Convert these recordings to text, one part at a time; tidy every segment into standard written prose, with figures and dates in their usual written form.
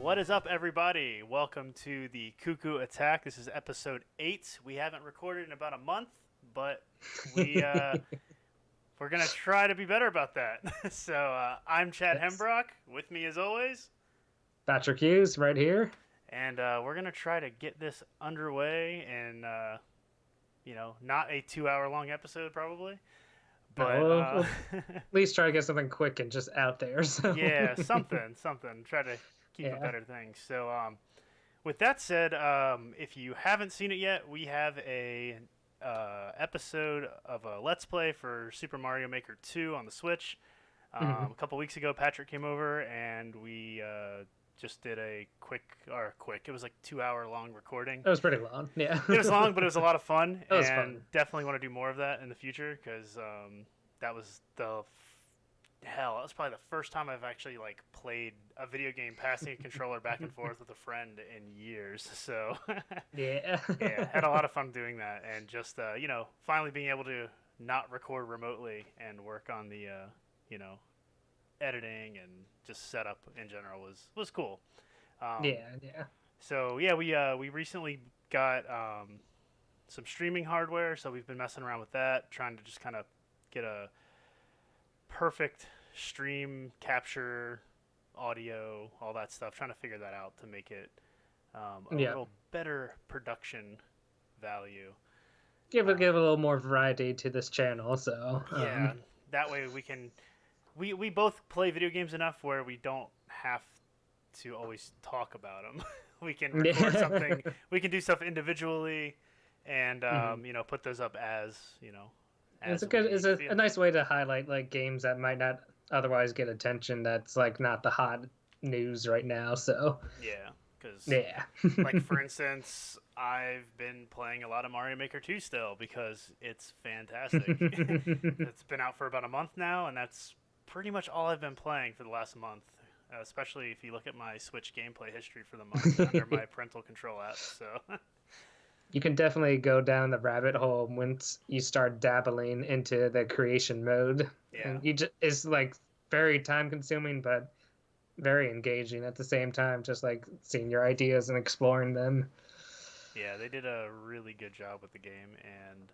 What is up, everybody? Welcome to the Cucco Attack. This is episode 8. We haven't recorded in about a month, but we're gonna try to be better about that. I'm Chad Yes. Hembrock. With me, as always, Patrick Hughes right here. and we're gonna try to get this underway in not a 2 hour long episode, probably, No, but we'll at least try to get something quick and just out there. yeah, So, something. Try to keep a yeah. better thing. With that said, if you haven't seen it yet, we have a episode of a Let's Play for Super Mario Maker 2 on the Switch. Mhm. A couple weeks ago, Patrick came over and we just did a quick. It was like 2 hour long recording. That was pretty long. Yeah. It was long, but it was a lot of fun, That was and fun. definitely want to do more of that in the future because that was that was probably the first time I've actually like played a video game passing a controller back and forth with a friend in years. So Yeah. yeah, had a lot of fun doing that, and just finally being able to not record remotely and work on the editing and just setup in general was cool. Um, Yeah. Yeah. so yeah, we recently got some streaming hardware, so we've been messing around with that, trying to just kind of get a perfect stream capture audio, all that stuff, trying to figure that out to make it a Yeah. little better production value. Give a little more variety to this channel. So, Yeah, that way we both play video games enough where we don't have to always talk about them. We can record something, we can do stuff individually, and put those up as it's as a good, we it's feel. a nice way to highlight like games that might not otherwise get attention. That's like not the hot news right now. So, Yeah, because yeah. like for instance, I've been playing a lot of Mario Maker 2 still because it's fantastic. It's been out for about a month now, and that's pretty much all I've been playing for the last month. Especially if you look at my Switch gameplay history for the month under my parental control app. So You can definitely go down the rabbit hole once you start dabbling into the creation mode, yeah, and you just it's like very time consuming, but very engaging at the same time. Just like seeing your ideas and exploring them. yeah, they did a really good job with the game, and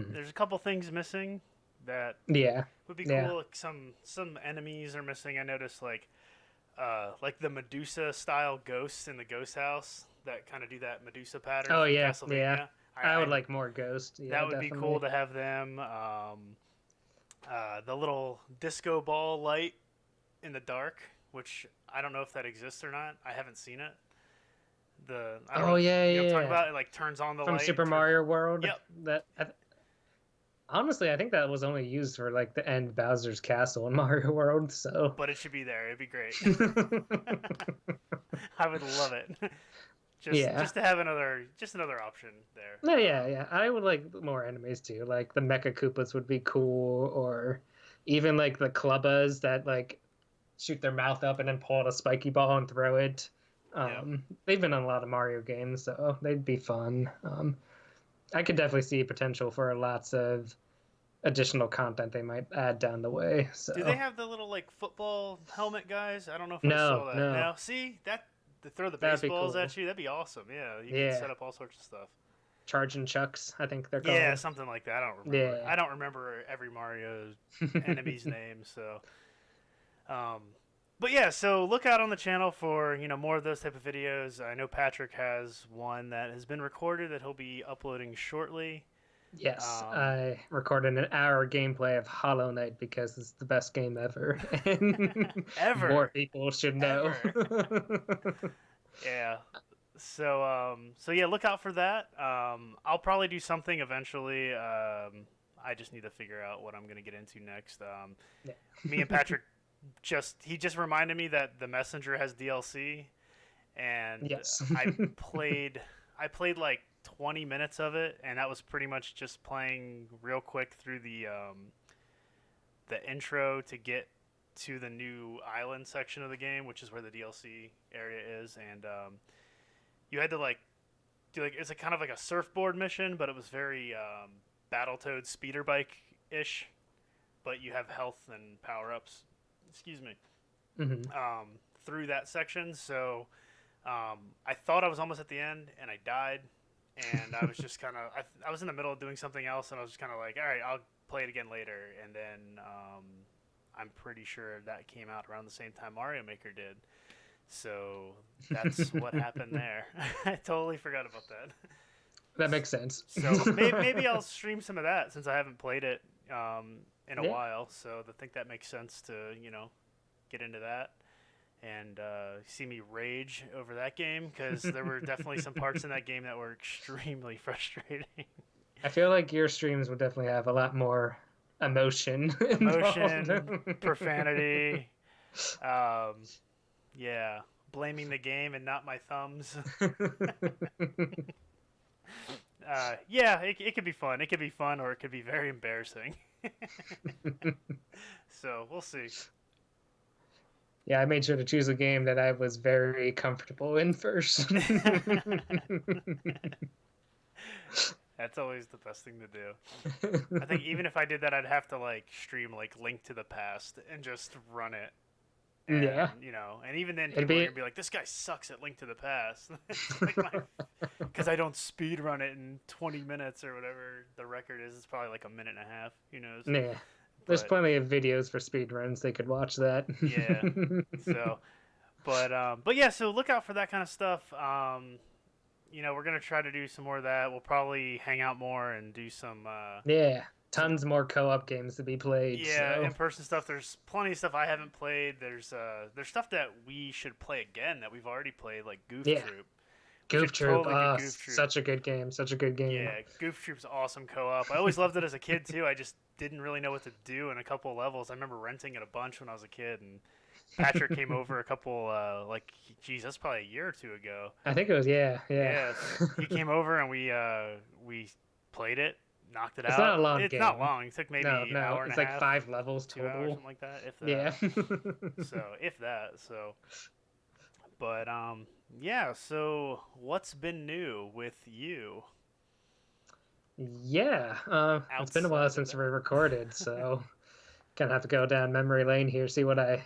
Hmm. there's a couple things missing that Yeah, would be yeah. cool. Like some enemies are missing. I noticed like the Medusa style ghosts in the ghost house that kind of do that Medusa pattern Oh from yeah, yeah. Castlevania. I would I like more Ghost. Yeah, That would be cool definitely. to have them. The little disco ball light in the dark, which I don't know if that exists or not. I haven't seen it. I don't Oh know. yeah, You know what I'm talking yeah. about? It like turns on the From light. Super Mario World. Yep. Honestly, I think that was only used for like the end Bowser's Castle in Mario World. So. But it should be there. It'd be great. I would love it. Yeah. Just to have another option there. No, yeah, yeah. I would like more enemies too. Like the Mecha Koopas would be cool, or even like the Clubbas that like shoot their mouth up and then pull out a spiky ball and throw it. Yep. They've been in a lot of Mario games, so they'd be fun. I could definitely see potential for lots of additional content they might add down the way. Do they So have the little like football helmet guys? I don't know if I no, saw that. no, Now, see that to throw the that'd be baseballs cool. at you, that'd be awesome. Yeah, you could Yeah, set up all sorts of stuff. Charging Chucks, I think they're Yeah, called. something like that. I don't remember. Yeah. I don't remember every Mario enemy's name. So, um, but yeah. So look out on the channel for more of those type of videos. I know Patrick has one that has been recorded that he'll be uploading shortly. Yes, Um, I recorded an hour gameplay of Hollow Knight because it's the best game ever, and more ever, people should know. ever. Yeah. So yeah, look out for that. I'll probably do something eventually. I just need to figure out what I'm gonna get into next. Yeah. Me and Patrick just reminded me that the Messenger has DLC, and Yes. I played like 20 minutes of it, and that was pretty much just playing real quick through the intro to get to the new island section of the game, which is where the DLC area is, and you had to like do like it's a kind of like a surfboard mission, but it was very Battletoad speeder bike ish, but you have health and power ups. Excuse me. Hmm. Um, through that section, so I thought I was almost at the end, and I died, and I was just kind of I was in the middle of doing something else, and I was just kind of like, all right, I'll play it again later, and then I'm pretty sure that came out around the same time Mario Maker did, so that's what happened there. I totally forgot about that. That makes sense. So maybe I'll stream some of that since I haven't played it in a while. So I think that makes sense to get into that and see me rage over that game, because there were definitely some parts in that game that were extremely frustrating. I feel like your streams would definitely have a lot more emotion, profanity, yeah, blaming the game and not my thumbs. Yeah, it could be fun. It could be fun, or it could be very embarrassing. So we'll see. Yeah, I made sure to choose a game that I was very comfortable in first. That's always the best thing to do. I think even if I did that, I'd have to stream Link to the Past and just run it. And, and even then people are going to be like, this guy sucks at Link to the Past. Because I don't speed run it in 20 minutes or whatever the record is. It's probably a minute and a half, who knows? Yeah. There's plenty of videos for speedruns. They could watch that. Yeah. So, but yeah, so look out for that kind of stuff. We're going to try to do some more of that. We'll probably hang out more and do some... tons more co-op games to be played. Yeah, in-person stuff. There's plenty of stuff I haven't played. There's stuff that we should play again that we've already played, like Goof Troop. Goof Troop, Goof Troop. Such a good game. Yeah, Goof Troop's awesome co-op. I always loved it as a kid, too. I just didn't really know what to do in a couple of levels. I remember renting it a bunch when I was a kid, and Patrick came over a couple, that's probably a year or two ago. I think it was, yeah. Yeah, he came over, and we played it. Knocked it out. It's not a long game. It's not long. It took maybe an hour and a half. It's 5 levels 2 total. hours, something like that. If that. Yeah. If that. But yeah. So what's been new with you? Yeah. It's been a while since we recorded, so gonna have to go down memory lane here, see what I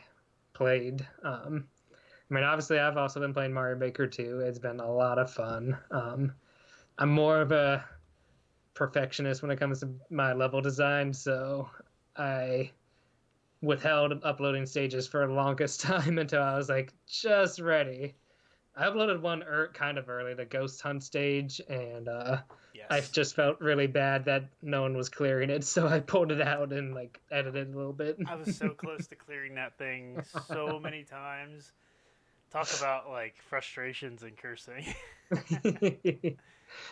played. Obviously, I've also been playing Mario Maker 2. It's been a lot of fun. I'm more of a perfectionist when it comes to my level design, so I withheld uploading stages for the longest time until I was just ready. I uploaded one kind of early, the Ghost Hunt stage, and I just felt really bad that no one was clearing it, so I pulled it out and edited a little bit. I was so close to clearing that thing so many times. Talk about frustrations and cursing.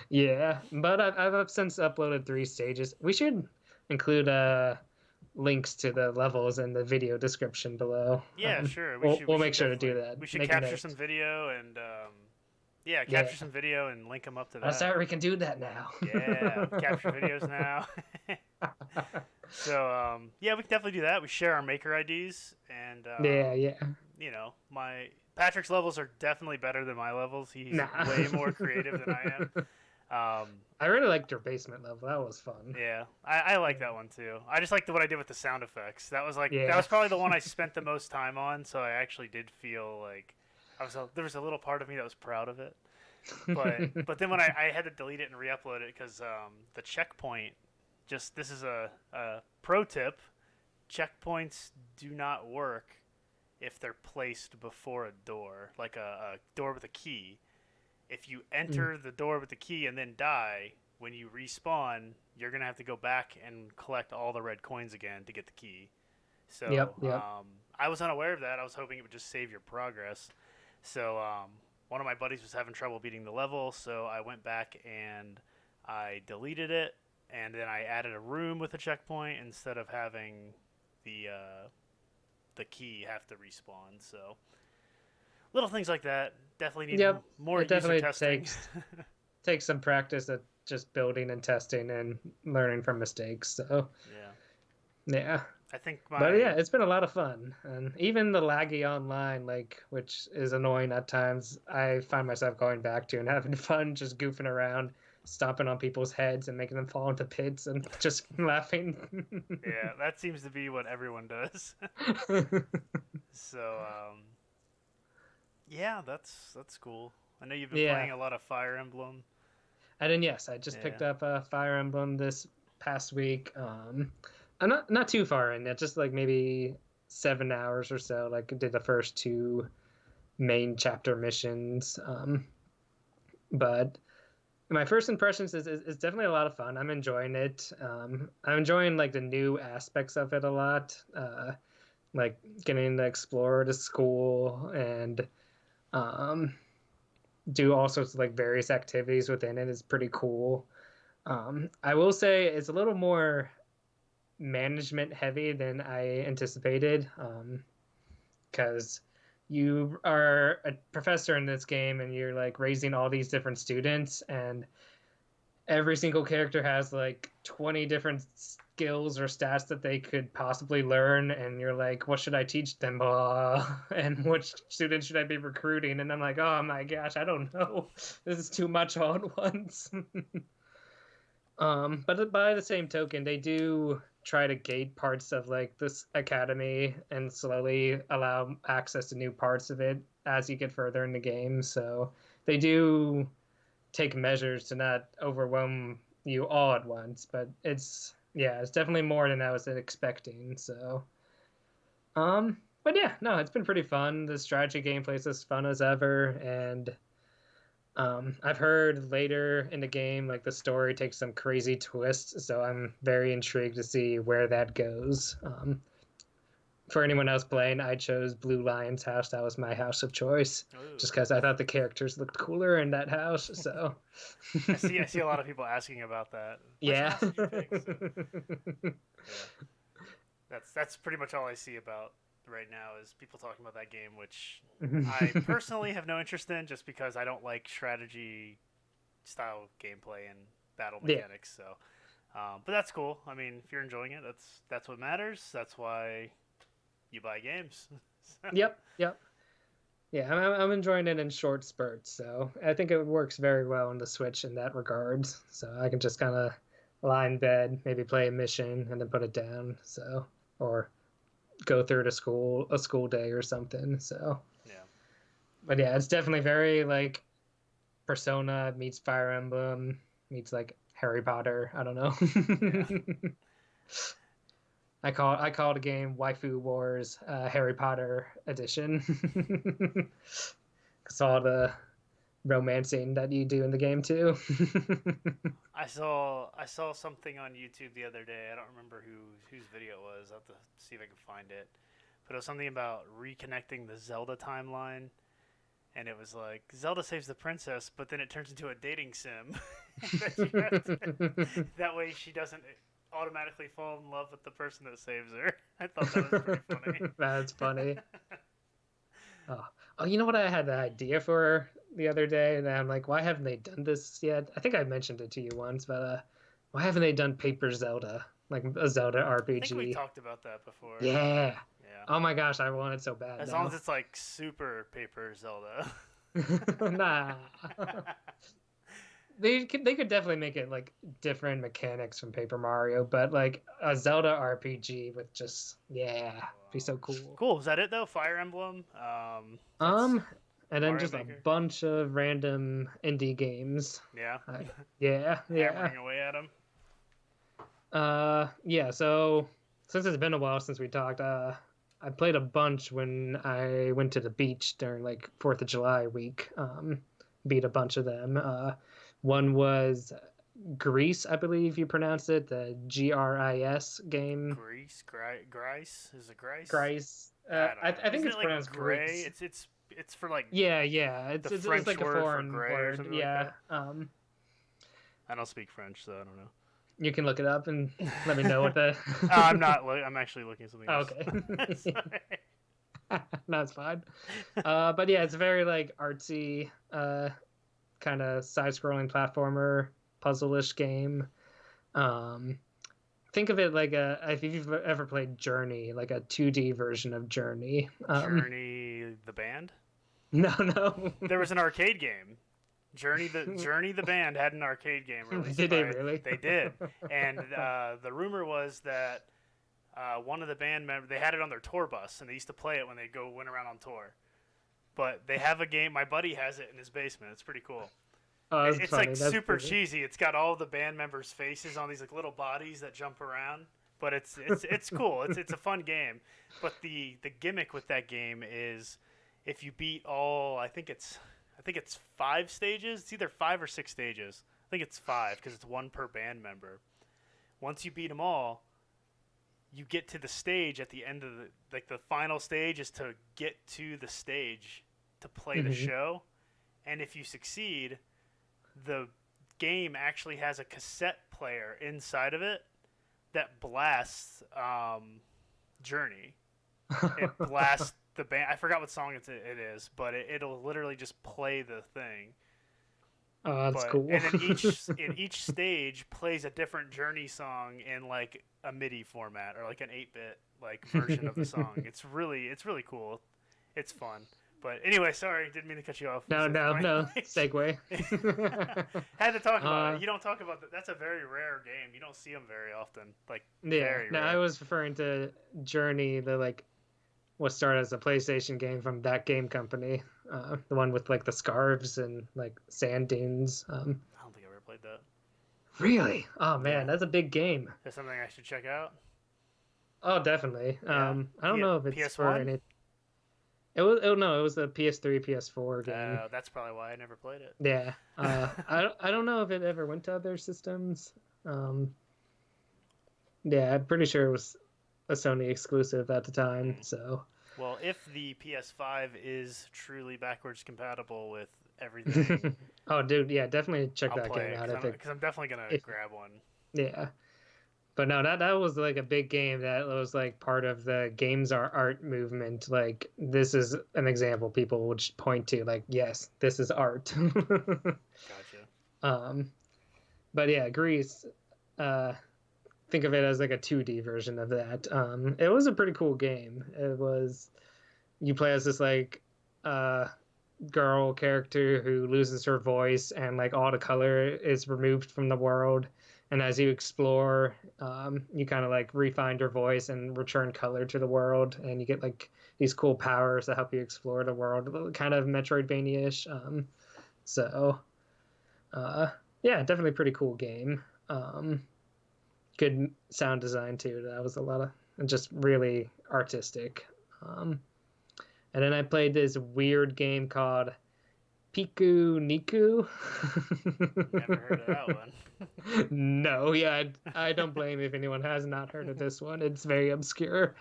Yeah, but I've since uploaded 3 stages. We should include links to the levels in the video description below. Yeah, sure. We'll make sure to do that. We should capture some video and capture some video and link them up to that. Sorry, we can do that now. Yeah, capture videos now. So we can definitely do that. We share our maker IDs, and Patrick's levels are definitely better than my levels. He's way more creative than I am. I really liked your basement level. That was fun. Yeah, I like that one too. I just liked what I did with the sound effects. That was that was probably the one I spent the most time on. So I actually did feel there was a little part of me that was proud of it. But then when I had to delete it and re-upload it because the checkpoint. This is a pro tip. Checkpoints do not work if they're placed before a door, like a door with a key. If you enter the door with the key and then die, when you respawn, you're going to have to go back and collect all the red coins again to get the key. So yep. I was unaware of that. I was hoping it would just save your progress. So one of my buddies was having trouble beating the level, so I went back and I deleted it, and then I added a room with a checkpoint instead of having the key have to respawn. So little things like that definitely need more user testing. Takes some practice at just building and testing and learning from mistakes. So yeah. I think but yeah, it's been a lot of fun, and even the laggy online, which is annoying at times, I find myself going back to and having fun, just goofing around, stomping on people's heads and making them fall into pits and just laughing. Yeah, that seems to be what everyone does. So Yeah, that's cool. I know you've been Yeah, playing a lot of Fire Emblem. and then yes, I just picked Yeah. up a Fire Emblem this past week. I'm not too far in yet, just like maybe 7 hours or so. Like did the first two main chapter missions. But my first impressions is definitely a lot of fun. I'm enjoying it. I'm enjoying like the new aspects of it a lot. Like getting to explore the school and um, do all sorts of like various activities within it is pretty cool. I will say it's a little more management heavy than I anticipated. Because you are a professor in this game and you're like raising all these different students, and every single character has like 20 different skills or stats that they could possibly learn, and you're like, what should I teach them? And which students should I be recruiting? And I'm like, oh my gosh, I don't know. This is too much all at once. But by the same token, they do try to gate parts of like this academy and slowly allow access to new parts of it as you get further in the game. So they do take measures to not overwhelm you all at once. But it's definitely more than I was expecting. So but yeah, no, it's been pretty fun. The strategy gameplay is as fun as ever, and I've heard later in the game, like the story takes some crazy twists, so I'm very intrigued to see where that goes. For anyone else playing, I chose Blue Lion's house. That was my house of choice, Ooh. just because I thought the characters looked cooler in that house. So, I see a lot of people asking about that. Which yeah, house did you pick? So, yeah. That's pretty much all I see about right now is people talking about that game, which I personally have no interest in, just because I don't like strategy style gameplay and battle yeah, mechanics. So, but that's cool. I mean, if you're enjoying it, that's what matters. That's why you buy games. So, yep. Yeah, I'm enjoying it in short spurts, so I think it works very well on the Switch in that regard. So I can just kind of lie in bed, maybe play a mission, and then put it down. So, or go through a school day or something. So, yeah. but yeah, it's definitely very like Persona meets Fire Emblem meets like Harry Potter. I don't know. Yeah. I call the game Waifu Wars Harry Potter edition. Cause all the romancing that you do in the game too. I saw something on YouTube the other day. I don't remember whose video it was. I'll have to see if I can find it. But it was something about reconnecting the Zelda timeline, and it was like Zelda saves the princess, but then it turns into a dating sim. That way she doesn't automatically fall in love with the person that saves her. I thought that was pretty funny. That's funny. Oh. Oh, you know what I had the idea for the other day, and I'm like, why haven't they done this yet? I think I mentioned it to you once, but why haven't they done Paper Zelda, like a Zelda I think we RPG? talked about that before. Yeah. Yeah. Oh my gosh, I want it so bad As long now. as it's like super paper Zelda. Nah. They could definitely make it like different mechanics from Paper Mario, but like a Zelda RPG with just be so cool. Cool. Is that it though? Fire Emblem. That's Um, and then Mario just a Maker. bunch of random indie games. Yeah. Yeah. Hammering away at him. Yeah. So since it's been a while since we talked, I played a bunch when I went to the beach during like 4th of July week. Beat a bunch of them. One was Grease, I believe you pronounce it, the GRIS game. Gris. Is it Gris? GRIS. I don't know. I think Isn't it's it like pronounced gray? Grease. It's for like Yeah. the It's French like a word for foreign gray or word. something like Yeah. that. I don't speak French, so I don't know. You can look it up and let me know what the. I'm not. I'm actually looking at something Oh, else. okay. Sorry. No, it's fine. But yeah, it's very like artsy, kind of side-scrolling platformer, puzzle-ish game. Think of it like if you've ever played Journey, like a 2D version of Journey. Journey the band. No. There was an arcade game. Journey the band had an arcade game released. Did they really? They did, and the rumor was that one of the band members, they had it on their tour bus, and they used to play it when they went around on tour. But they have a game. My buddy has it in his basement. It's pretty cool. Oh, that's It's funny. like That's super cool. cheesy. It's got all the band members' faces on these like little bodies that jump around. But it's cool. It's a fun game. But the gimmick with that game is if you beat all, I think it's 5 stages. It's either 5 or 6 stages. I think it's 5 because it's 1 per band member. Once you beat them all, you get to the stage at the end of the final stage is to get to the stage to play the show. And if you succeed, the game actually has a cassette player inside of it that blasts Journey. It blasts the band. I forgot what song it is, but it'll literally just play the thing. Oh, that's cool. And then each stage plays a different Journey song in like a MIDI format or like an 8-bit like version of the song. It's really cool. It's fun. But anyway, sorry, didn't mean to cut you off. No. Segue. Had to talk about it. You don't talk about that. That's a very rare game. You don't see them very often. Like very rare. I was referring to Journey, what started as a PlayStation game from that game company, the one with like the scarves and like sand dunes. I don't think I ever played that. Really? Oh man, that's a big game. Is that something I should check out? Oh, definitely. Yeah. I don't know if it's PS1? for any. It was a PS3, PS4 game. That's probably why I never played it. Yeah. I don't know if it ever went to other systems. Yeah, I'm pretty sure it was a Sony exclusive at the time. So. Well, if the PS5 is truly backwards compatible with everything, oh, dude, yeah, definitely check I'll that play game out. Because I'm definitely gonna grab one. Yeah. But no, that was like a big game that was like part of the games are art movement. Like this is an example people would point to. Like, yes, this is art. Gotcha. But yeah, GRIS. Think of it as like a 2D version of that. It was a pretty cool game. It was you play as this like girl character who loses her voice and like all the color is removed from the world. And as you explore, you kind of like refine your voice and return color to the world, and you get like these cool powers that help you explore the world, kind of Metroidvania-ish. Yeah, definitely pretty cool game. Good sound design too. That was a lot of just really artistic. And then I played this weird game called Pikuniku. Never heard of that one. No, yeah, I don't blame if anyone has not heard of this one. It's very obscure.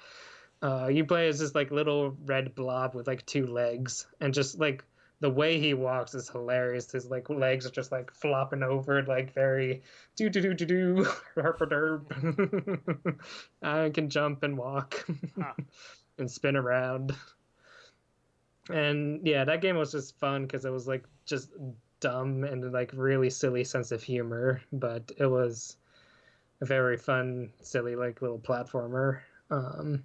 You play as this like little red blob with like 2 legs, and just like the way he walks is hilarious. His like legs are just like flopping over, like very do herp. I can jump and walk and spin around. And yeah, that game was just fun because it was like just dumb and like really silly sense of humor, but it was a very fun, silly like little platformer. And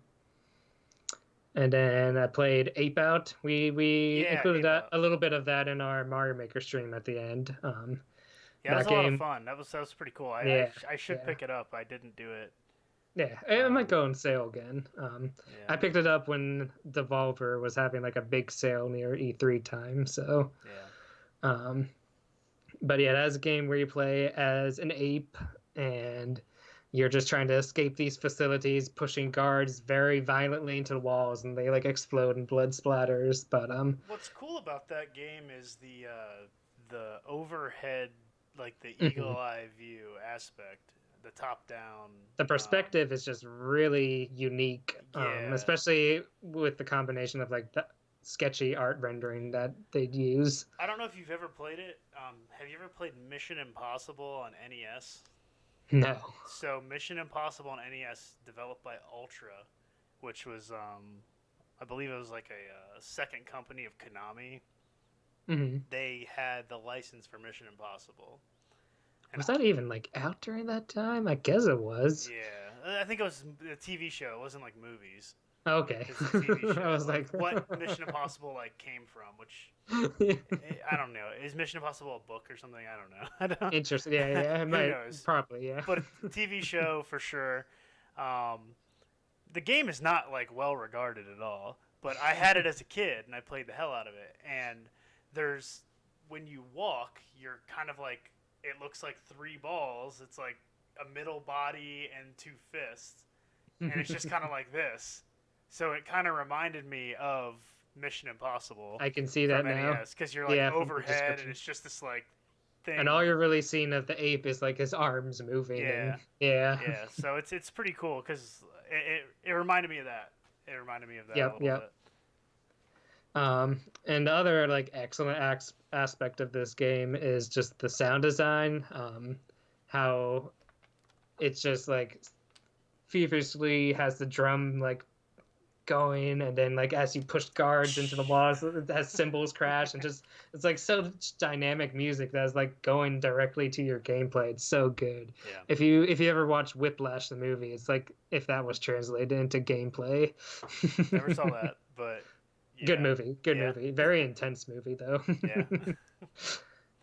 then I played Ep8. We included that a little bit of that in our Mario Maker stream at the end. Yeah, that was a lot of fun. That was pretty cool. I should pick it up. I didn't do it. Yeah, it might go on sale again. I picked it up when Devolver was having like a big sale near E3 time. So, but yeah, that's a game where you play as an ape and you're just trying to escape these facilities, pushing guards very violently into the walls, and they like explode and blood splatters. But what's cool about that game is the overhead, like the eagle eye view aspect. The top down. The perspective is just really unique, especially with the combination of like the sketchy art rendering that they'd use. I don't know if you've ever played it. Have you ever played Mission Impossible on NES? No. So Mission Impossible on NES, developed by Ultra, which was I believe it was like a second company of Konami. Mm-hmm. They had the license for Mission Impossible. Was that even like out during that time? I guess it was. Yeah, I think it was a TV show. It wasn't like movies. Okay. It's a TV show. I was like, what Mission Impossible like came from? Which I don't know. Is Mission Impossible a book or something? I don't know. Interesting. Yeah. It might, knows? Probably, yeah. But a TV show for sure. The game is not like well regarded at all. But I had it as a kid, and I played the hell out of it. And when you walk, you're kind of like, it looks like 3 balls. It's like a middle body and 2 fists. And it's just kind of like this. So it kind of reminded me of Mission Impossible. I can see that now. Because you're like overhead, and it's just this like thing. And all you're really seeing of the ape is like his arms moving. Yeah. Yeah. So it's pretty cool because it reminded me of that. It reminded me of that a little bit. And the other like excellent aspect of this game is just the sound design. How it's just like feverishly has the drum like going, and then like as you push guards into the walls, it has cymbals crash, and just it's like so dynamic music that's like going directly to your gameplay. It's so good. Yeah. If you ever watch Whiplash the movie, it's like if that was translated into gameplay. Never saw that, but yeah. Good movie. Very intense movie though. Yeah.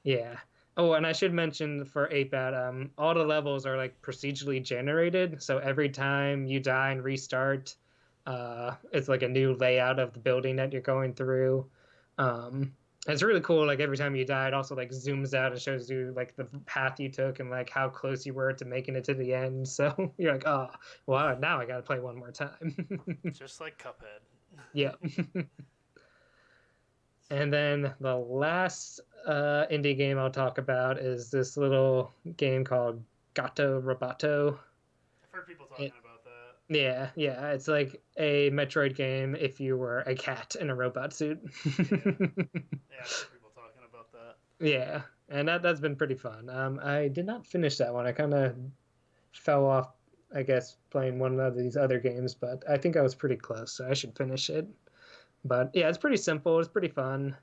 Yeah. Oh, and I should mention for Ep8, all the levels are like procedurally generated, so every time you die and restart, it's like a new layout of the building that you're going through. It's really cool. Like every time you die, it also like zooms out and shows you like the path you took and like how close you were to making it to the end. So you're like, oh, well, now I got to play one more time. Just like Cuphead. Yeah. And then the last indie game I'll talk about is this little game called Gato Roboto. I've heard people talking about that. Yeah. It's like a Metroid game if you were a cat in a robot suit. Yeah, I've heard people talking about that. Yeah, and that's been pretty fun. I did not finish that one. I kind of fell off, I guess, playing one of these other games, but I think I was pretty close, so I should finish it. But yeah, it's pretty simple. It's pretty fun.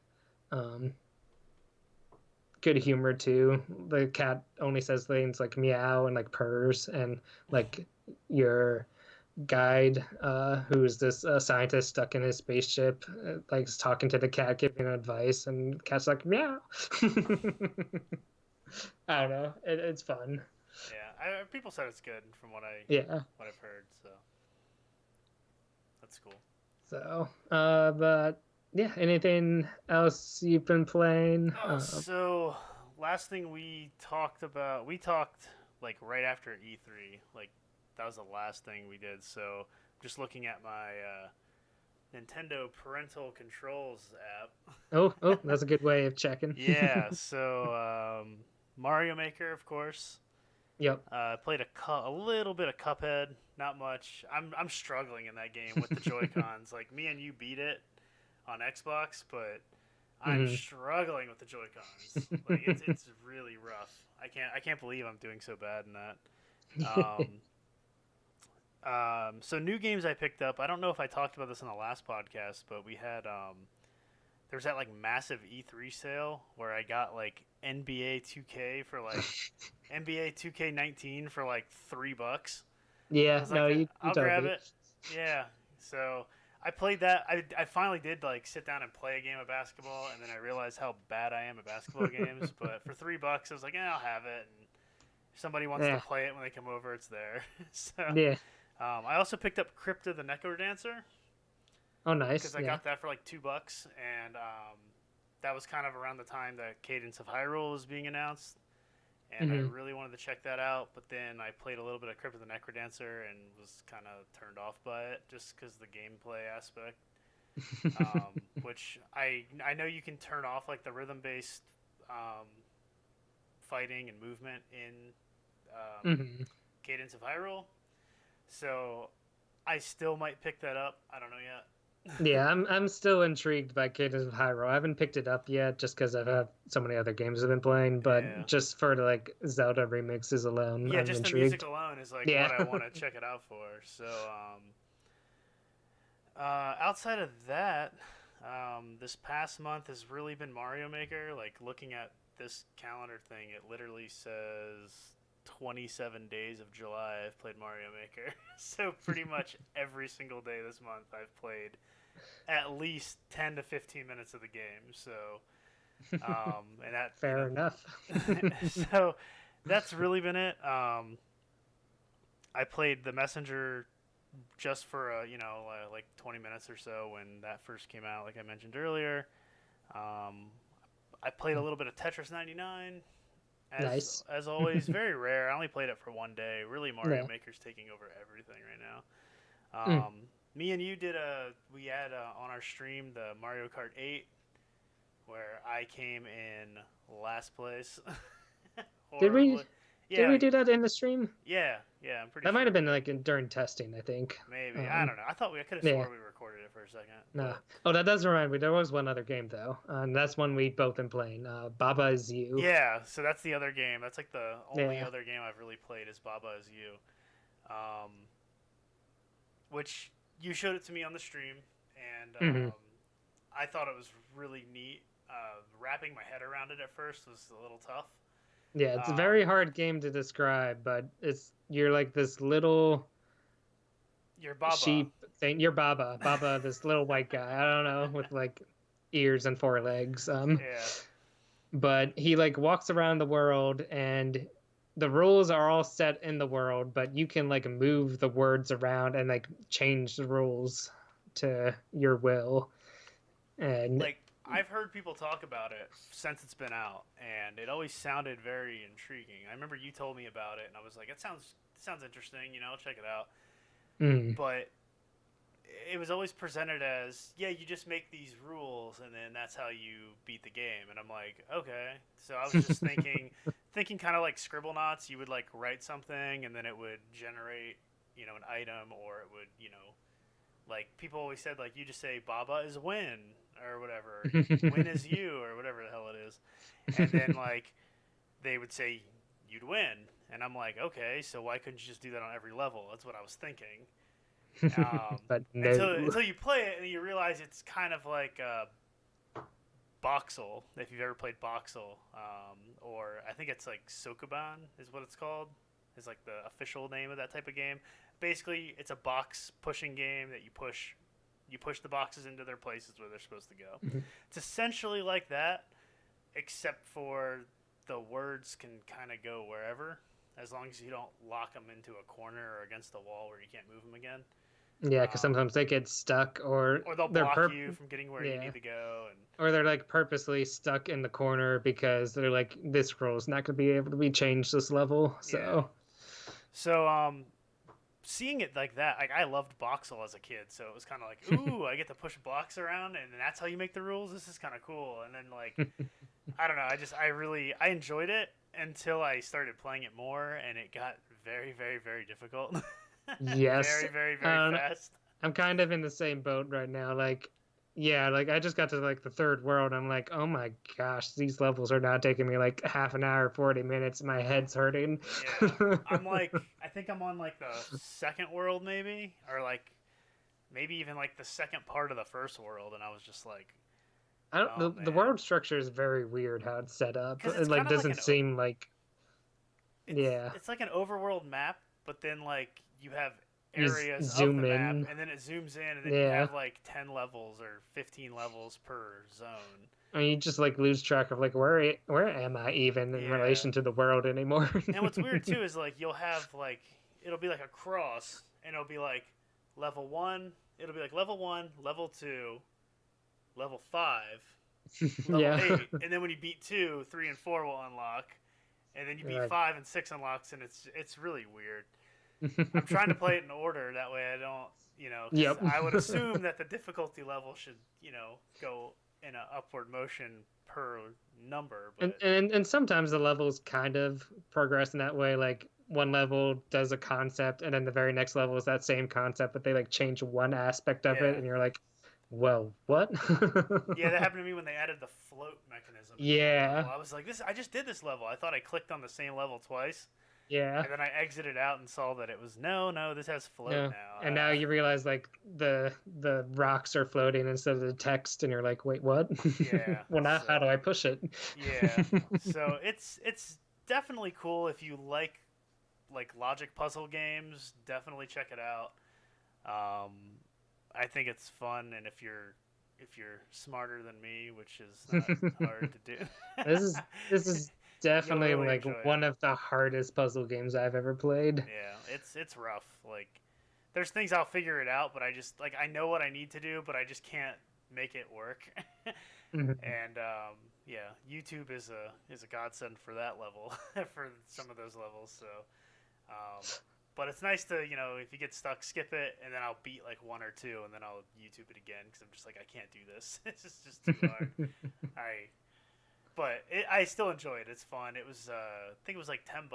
Good humor too. The cat only says things like meow and like purrs, and like your guide, who's this scientist stuck in his spaceship, like is talking to the cat, giving advice, and the cat's like meow. I don't know. It's fun. Yeah, people said it's good from what I've heard. So that's cool. So, but yeah, anything else you've been playing? So, last thing we talked like right after E3. Like, that was the last thing we did. So, just looking at my Nintendo Parental Controls app. Oh, that's a good way of checking. Yeah, so Mario Maker, of course. Yep. Played a little bit of Cuphead, not much. I'm struggling in that game with the Joy-Cons. Like me and you beat it on Xbox, but I'm struggling with the Joy-Cons. Like it's really rough. I can't believe I'm doing so bad in that. So new games I picked up. I don't know if I talked about this in the last podcast, but we had there was that like massive E3 sale where I got like NBA 2K for like NBA 2K19 for like $3. Yeah, I'll grab it. Yeah, so I played that. I finally did like sit down and play a game of basketball, and then I realized how bad I am at basketball games. But for $3, I was like, I'll have it. And if somebody wants to play it when they come over, it's there. So yeah. I also picked up Crypt the Necrodancer. Oh, nice. Because I got that for like $2, and that was kind of around the time that Cadence of Hyrule was being announced, and I really wanted to check that out. But then I played a little bit of Crypt the Necrodancer and was kind of turned off by it just because the gameplay aspect, which I know you can turn off like the rhythm-based fighting and movement in Cadence of Hyrule. So I still might pick that up. I don't know yet. Yeah, I'm still intrigued by Cadence of Hyrule. I haven't picked it up yet just because I've had so many other games I've been playing, but just for the like Zelda remixes alone, I'm just intrigued. The music alone is like what I want to check it out for. So outside of that, this past month has really been Mario Maker. Like looking at this calendar thing, it literally says 27 days of July I've played Mario Maker. So pretty much every single day this month I've played at least 10 to 15 minutes of the game. So and that fair enough. So that's really been it. I played the Messenger just for like 20 minutes or so when that first came out, like I mentioned earlier. I played a little bit of Tetris 99. Nice. As always, very rare. I only played it for one day. Really, Mario Yeah. Maker's taking over everything right now. Mm. Me and you we had on our stream the Mario Kart 8, where I came in last place. Did we? Yeah, Did we do that in the stream? yeah, I'm pretty That sure. might have been like during testing, I think. Maybe. I don't know. I could have Yeah. swore we recorded it for a second. No. But... Oh, that does remind me. There was one other game though, and that's one we both been playing. Baba Is You. Yeah, so that's the other game. That's like the only Yeah. other game I've really played is Baba Is You, which you showed it to me on the stream, and I thought it was really neat. Wrapping my head around it at first was a little tough. Yeah, it's a very hard game to describe, but you're like this little You're Baba. sheep thing. You're Baba. Baba, this little white guy. I don't know, with like ears and 4 legs. Yeah. But he like walks around the world, and the rules are all set in the world, but you can like move the words around and like change the rules to your will. And like I've heard people talk about it since it's been out, and it always sounded very intriguing. I remember you told me about it, and I was like, it sounds interesting, I'll check it out. But it was always presented as, yeah, you just make these rules, and then that's how you beat the game. And I'm like, okay. So I was just thinking kind of like Scribblenauts. You would like write something, and then it would generate, an item, or it would, like people always said, like you just say Baba is win or whatever, win is you or whatever the hell it is, and then like they would say you'd win, and I'm like, okay, so why couldn't you just do that on every level? That's what I was thinking. But no. Until you play it and you realize it's kind of like Boxel, if you've ever played Boxel, or I think it's like Sokoban is what it's called. It's like the official name of that type of game. Basically, it's a box pushing game that you push the boxes into their places where they're supposed to go. It's essentially like that, except for the words can kind of go wherever, as long as you don't lock them into a corner or against the wall where you can't move them again. Yeah, because sometimes they get stuck, or they'll block you from getting where you need to go, or they're like purposely stuck in the corner because they're like, this role's not going to be able to be changed this level. So seeing it like that, like I loved Boxel as a kid, so it was kind of like, ooh, I get to push blocks around, and that's how you make the rules. This is kind of cool. And then like, I don't know, I enjoyed it until I started playing it more, and it got very, very, very difficult. Yes. Very, very, very fast. I'm kind of in the same boat right now. Like, yeah, like I just got to like the 3rd world. I'm like, oh my gosh, these levels are now taking me like half an hour, 40 minutes. My head's hurting. Yeah. I think I'm on like the 2nd world maybe, or like maybe even like the 2nd part of the 1st world, and I was just like, the world structure is very weird how it's set up. It like doesn't seem like it's like an overworld map, but then like you have areas of the map, and then it zooms in, and then you have like 10 levels or 15 levels per zone. And you just like lose track of like where am I even in relation to the world anymore. And what's weird too is like you'll have like it'll be like a cross, and it'll be like level 1, it'll be like level 1, level 2, level 5, level 8, and then when you beat 2, 3, and 4 will unlock, and then you beat 5 and 6 unlocks, and it's really weird. I'm trying to play it in order, that way I don't, I would assume that the difficulty level should, go in an upward motion per number. But... And sometimes the levels kind of progress in that way, like one level does a concept, and then the very next level is that same concept, but they like change one aspect of it, and you're like, well, what? Yeah, that happened to me when they added the float mechanism. Yeah. I was like, I just did this level. I thought I clicked on the same level twice. Yeah. And then I exited out and saw that it was no, this has float now. And now you realize like the rocks are floating instead of the text, and you're like, wait, what? Yeah. Well, now how do I push it? Yeah. So it's definitely cool if you like logic puzzle games. Definitely check it out. I think it's fun, and if you're smarter than me, which is not hard to do. This is definitely really like one of the hardest puzzle games I've ever played. Yeah, it's rough. Like there's things I'll figure it out, but I just like I know what I need to do, but I just can't make it work. And yeah, YouTube is a godsend for that level, for some of those levels. So, but it's nice to if you get stuck, skip it, and then I'll beat like one or two, and then I'll YouTube it again because I'm just like I can't do this. It's just too hard. But I still enjoy it. It's fun. It was I think it was like $10.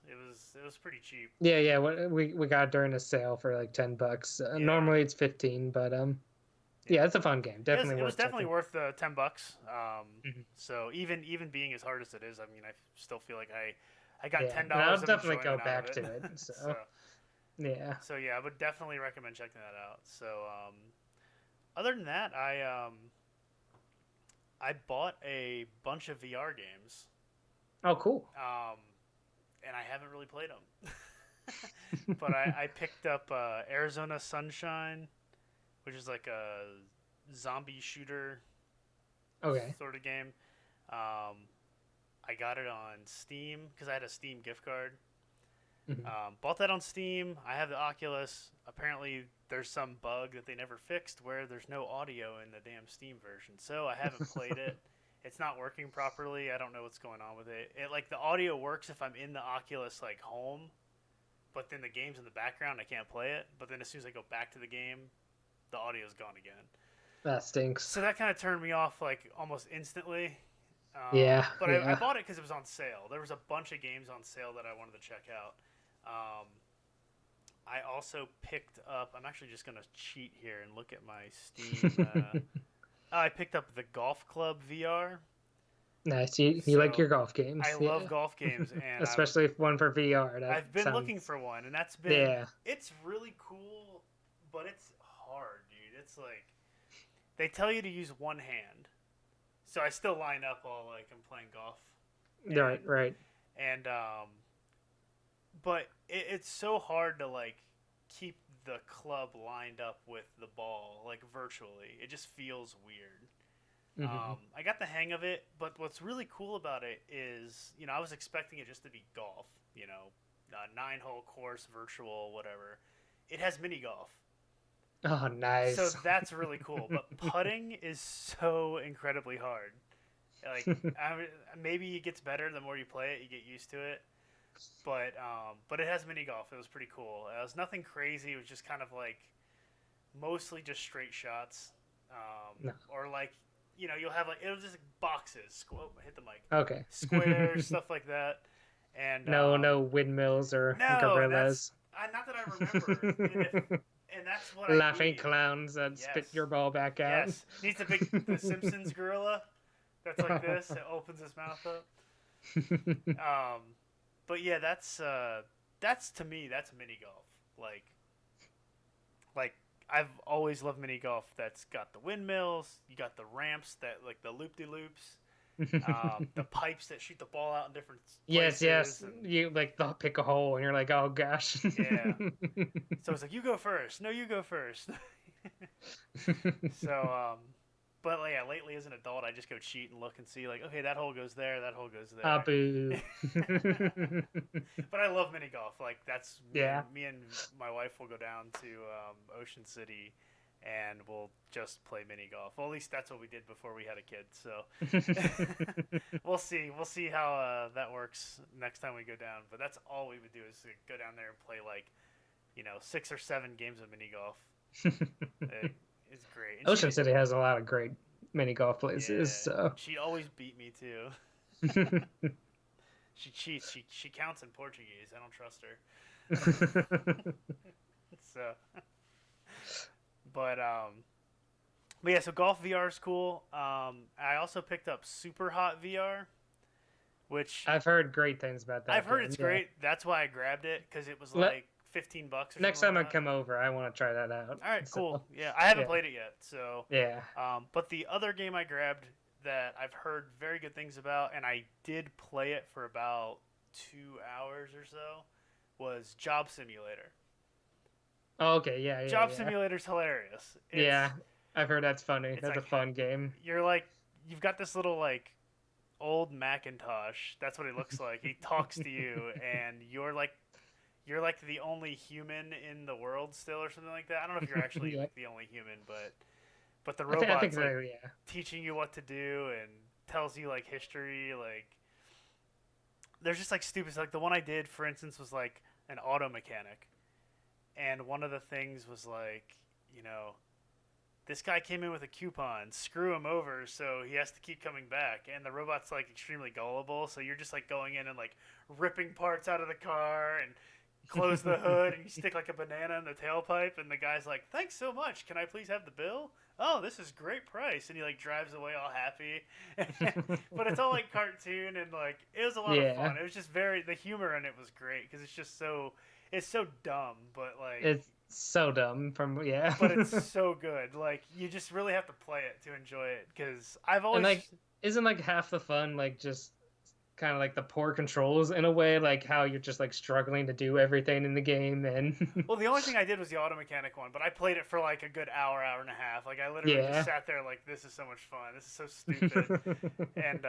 It was pretty cheap. Yeah. We got it during a sale for like $10. Normally it's 15, but yeah, it's a fun game. Definitely it was definitely checking. worth the $10. So even being as hard as it is, I mean, I still feel like I got $10. I'll of definitely go enjoyment back out of to it. So, yeah. So yeah, I would definitely recommend checking that out. So other than that, I bought a bunch of VR games. Oh, cool. And I haven't really played them. But I picked up Arizona Sunshine, which is like a zombie shooter sort of game. I got it on Steam because I had a Steam gift card. Bought that on Steam. I have the Oculus. Apparently, there's some bug that they never fixed where there's no audio in the damn Steam version. So I haven't played it. It's not working properly. I don't know what's going on with it. Like the audio works if I'm in the Oculus like home, but then the game's in the background. I can't play it. But then as soon as I go back to the game, the audio's gone again. That stinks. So that kind of turned me off like almost instantly. But I bought it because it was on sale. There was a bunch of games on sale that I wanted to check out. I also picked up. I'm actually just gonna cheat here and look at my Steam. I picked up the Golf Club VR. Nice. You like your golf games. I love golf games, and especially one for VR. I've been looking for one, and that's been. It's really cool, but it's hard, dude. It's like they tell you to use one hand. So I still line up all like I'm playing golf. Right. And but it's so hard to like keep the club lined up with the ball like virtually. It just feels weird. I got the hang of it, but what's really cool about it is, I was expecting it just to be golf, a 9-hole course, virtual, whatever. It has mini golf. Oh, nice. So that's really cool. But putting is so incredibly hard. Like, maybe it gets better the more you play it. You get used to it. But it has mini golf. It was pretty cool. It was nothing crazy. It was just kind of like mostly just straight shots. Or like, you'll have like it was just like boxes. Hit the mic. Okay. Squares, stuff like that. And no windmills or gorillas. Not that I remember. And that's what laughing clowns that spit your ball back out. Yes, needs the Simpsons gorilla that's like this. It opens his mouth up. But yeah, that's to me that's mini golf. Like I've always loved mini golf. That's got the windmills. You got the ramps that like the loop-de-loops. The pipes that shoot the ball out in different places. Yes. You like pick a hole and you're like, oh gosh. Yeah. So it's like you go first. No, you go first. So, but yeah, lately as an adult, I just go cheat and look and see like, okay, that hole goes there, that hole goes there. Boo. But I love mini golf. Like that's me and my wife will go down to Ocean City. And we'll just play mini golf. Well, at least that's what we did before we had a kid. So we'll see. We'll see how that works next time we go down. But that's all we would do is go down there and play like, 6 or 7 games of mini golf. It's great. And Ocean City has a lot of great mini golf places. Yeah, so she always beat me too. She cheats. She counts in Portuguese. I don't trust her. So. But yeah, so golf VR is cool. I also picked up Super Hot VR, which I've heard great things about that. I've heard it's great. That's why I grabbed it because it was like $15. Next time I come over, I want to try that out. All right, cool. Yeah, I haven't played it yet, so yeah. But the other game I grabbed that I've heard very good things about, and I did play it for about 2 hours or so, was Job Simulator. Oh, okay, yeah. Job Simulator's hilarious. I've heard that's funny. That's a fun game. You're like, you've got this little like old Macintosh. That's what it looks like. He talks to you, and you're like, you're like the only human in the world still, or something like that. I don't know if you're actually Yeah. like the only human, but the I think robot's like so, yeah. teaching you what to do and tells you like history. Like there's just like stupid. Like the one I did, for instance, was like an auto mechanic, and one of the things was like, you know, this guy came in with a coupon, screw him over, so he has to keep coming back. And the robot's like extremely gullible, so you're just like going in and like ripping parts out of the car and close the hood, and you stick like a banana in the tailpipe, and the guy's like, thanks so much, can I please have the bill? Oh, this is great price. And he like drives away all happy. But it's all like cartoon, and like it was a lot of Yeah. fun. It was just the humor in it was great because it's just it's so dumb, but like It's so dumb from, yeah. but it's so good. Like you just really have to play it to enjoy it because I've And always like, isn't like half the fun like just kind of like the poor controls in a way, like how you're just like struggling to do everything in the game, and well, the only thing I did was the auto mechanic one, but I played it for like a good hour, hour and a half. Like I literally yeah. just sat there like, this is so much fun. This is so stupid. And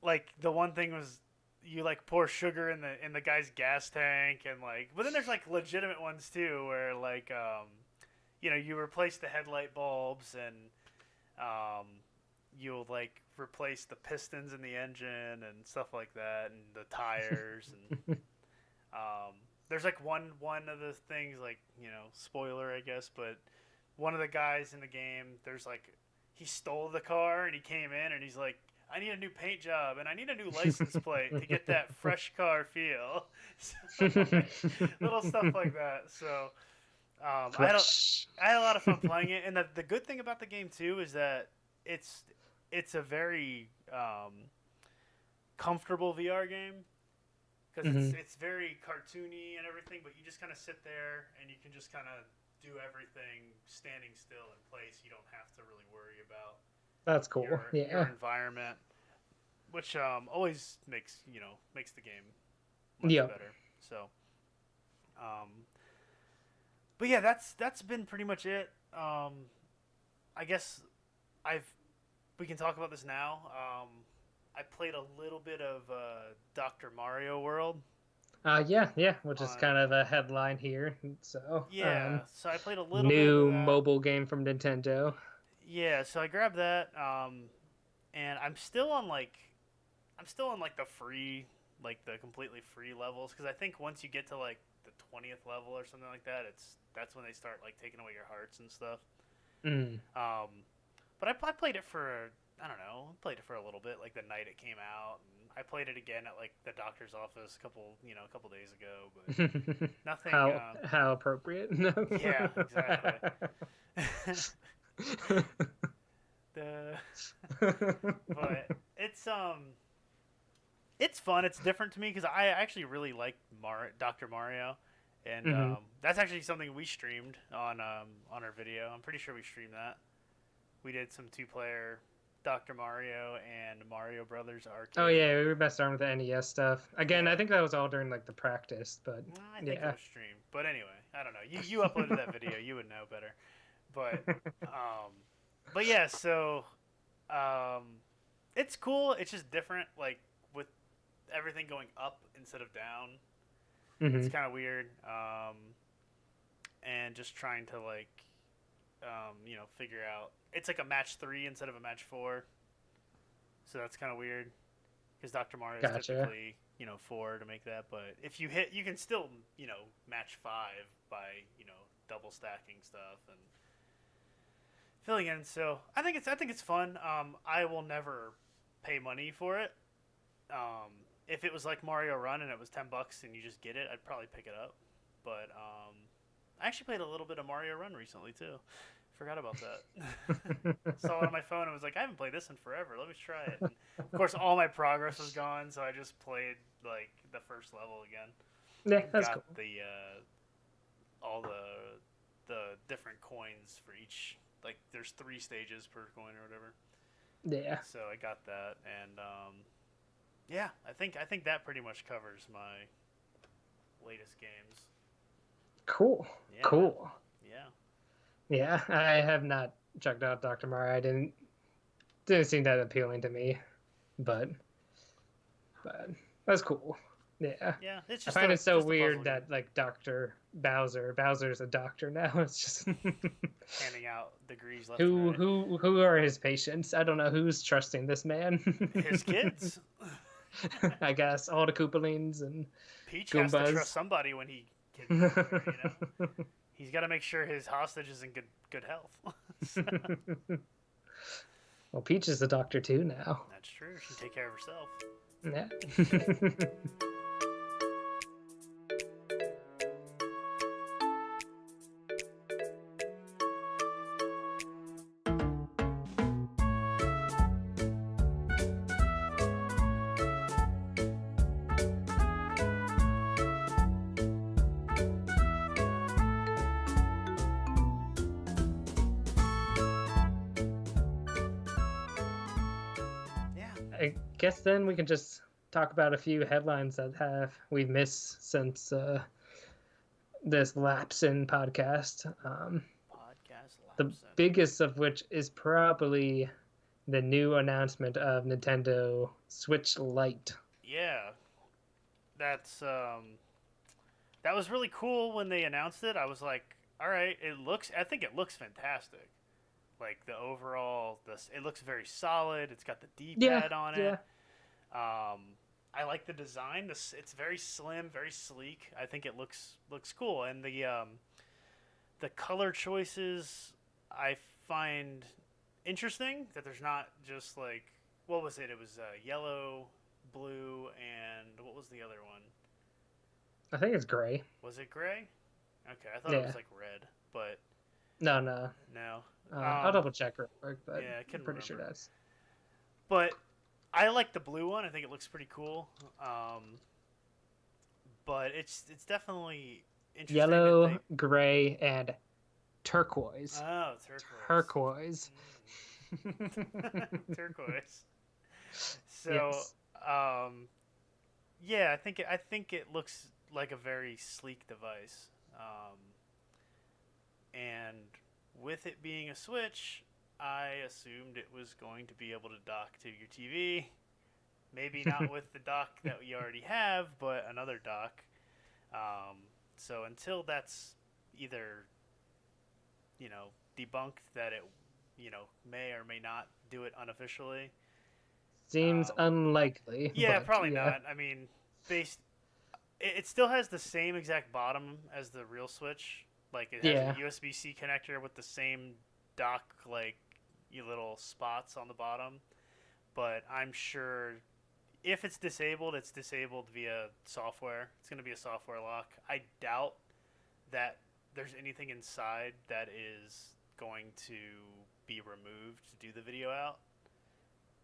like the one thing was you like pour sugar in the guy's gas tank, and like, but then there's like legitimate ones too where like you know, you replace the headlight bulbs, and you'll like replace the pistons in the engine and stuff like that, and the tires, and there's like one of the things, like, you know, spoiler I guess, but one of the guys in the game, there's like, he stole the car and he came in and he's like, I need a new paint job and I need a new license plate to get that fresh car feel. So, like, little stuff like that. So I had a lot of fun playing it, and the good thing about the game too is that it's a very comfortable VR game because it's very cartoony and everything, but you just kind of sit there and you can just kind of do everything standing still in place. You don't have to really worry about That's cool. your environment, which always makes the game much better. So, but yeah, that's been pretty much it. I guess we can talk about this now. I played a little bit of Dr. Mario World. Yeah, which is kind of the headline here. So yeah, so I played a little new bit of that. mobile game from Nintendo. Yeah, so I grabbed that, and I'm still on like the free, like the completely free levels, because I think once you get to like the 20th level or something like that, that's when they start like taking away your hearts and stuff. But I played it for, I don't know, played it for a little bit, like the night it came out, and I played it again at like the doctor's office a couple days ago, but nothing. How appropriate? No. Yeah, exactly. But it's fun. It's different to me because I actually really like Dr. Mario, and that's actually something we streamed on our video. I'm pretty sure we streamed that. We did some 2-player Dr. Mario and Mario Brothers arcade. Oh yeah, we were best armed with the NES stuff. Again, I think that was all during like the practice, but I think it was streamed. But anyway, I don't know. You uploaded that video, you would know better. But yeah, so it's cool. It's just different, like with everything going up instead of down. It's kind of weird, and just trying to like figure out. It's like a match 3 instead of a match 4, so that's kind of weird because Dr. Mario is typically 4 to make that. But if you hit, you can still match 5 by double stacking stuff and filling in. So I think it's fun. I will never pay money for it. If it was like Mario Run and it was $10 and you just get it, I'd probably pick it up. But I actually played a little bit of Mario Run recently too. Forgot about that. Saw it on my phone and was like, I haven't played this in forever. Let me try it. And of course, all my progress was gone, so I just played like the first level again. Yeah, that's got cool. The all the different coins for each. Like, there's 3 stages per coin or whatever. Yeah. So I got that, and yeah, I think that pretty much covers my latest games. Cool. Yeah. Cool. Yeah. Yeah, I have not checked out Dr. Mario. I didn't seem that appealing to me, but that's cool. Yeah. Yeah, it's I just find it so just a puzzle weird game. that like Bowser's a doctor now. It's just Handing out degrees left and right. who are his patients? I don't know who's trusting this man. His kids. I guess all the Koopalings and Peach has to trust Goombas. somebody when he kidnaps her, you know? He's got to make sure his hostage is in good health. So, Well, Peach is a doctor too now. that's true. She can take care of herself. Yeah. Yeah. I guess then we can just talk about a few headlines that we've missed since this lapse in podcast. Podcast The lapse. biggest of which is probably the new announcement of Nintendo Switch Lite. Yeah. That's that was really cool when they announced it. I was like, all right, I think it looks fantastic. Like the overall, it looks very solid. It's got the D-pad on it. Yeah. I like the design. It's very slim, very sleek. I think it looks cool, and the color choices I find interesting. That there's not just like, what was it? It was yellow, blue, and what was the other one? I think it's gray. Was it gray? Okay, I thought it was like red, but No. no. I'll double check real quick, but Yeah, I I'm pretty sure that's. But I like the blue one. I think it looks pretty cool. But it's definitely interesting. Yellow, gray, and turquoise. Oh, turquoise. Turquoise. Turquoise. So, Yes. yeah, I think it looks like a very sleek device. And with it being a Switch, I assumed it was going to be able to dock to your TV. Maybe not with the dock that we already have, but another dock. So until that's either, debunked that it, may or may not do it unofficially. Seems unlikely. Yeah, but, probably yeah. not. I mean, it still has the same exact bottom as the real Switch. Like, it has a USB-C connector with the same dock, like, little spots on the bottom. But I'm sure if it's disabled via software. It's going to be a software lock. I doubt that there's anything inside that is going to be removed to do the video out.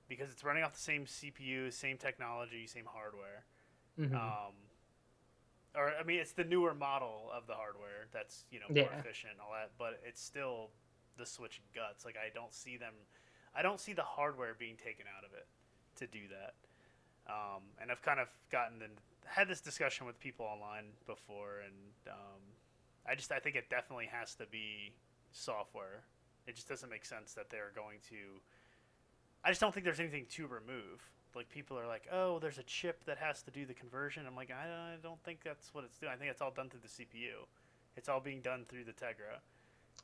Because it's running off the same CPU, same technology, same hardware. Mm-hmm. It's the newer model of the hardware that's more efficient and all that, but it's still the Switch guts. Like I don't see the hardware being taken out of it to do that. And I've kind of had this discussion with people online before, and I think it definitely has to be software. It just doesn't make sense that they're going to. I just don't think there's anything to remove. Like people are like, oh, there's a chip that has to do the conversion. I'm like, I don't think that's what it's doing. I think it's all done through the CPU. It's all being done through the Tegra.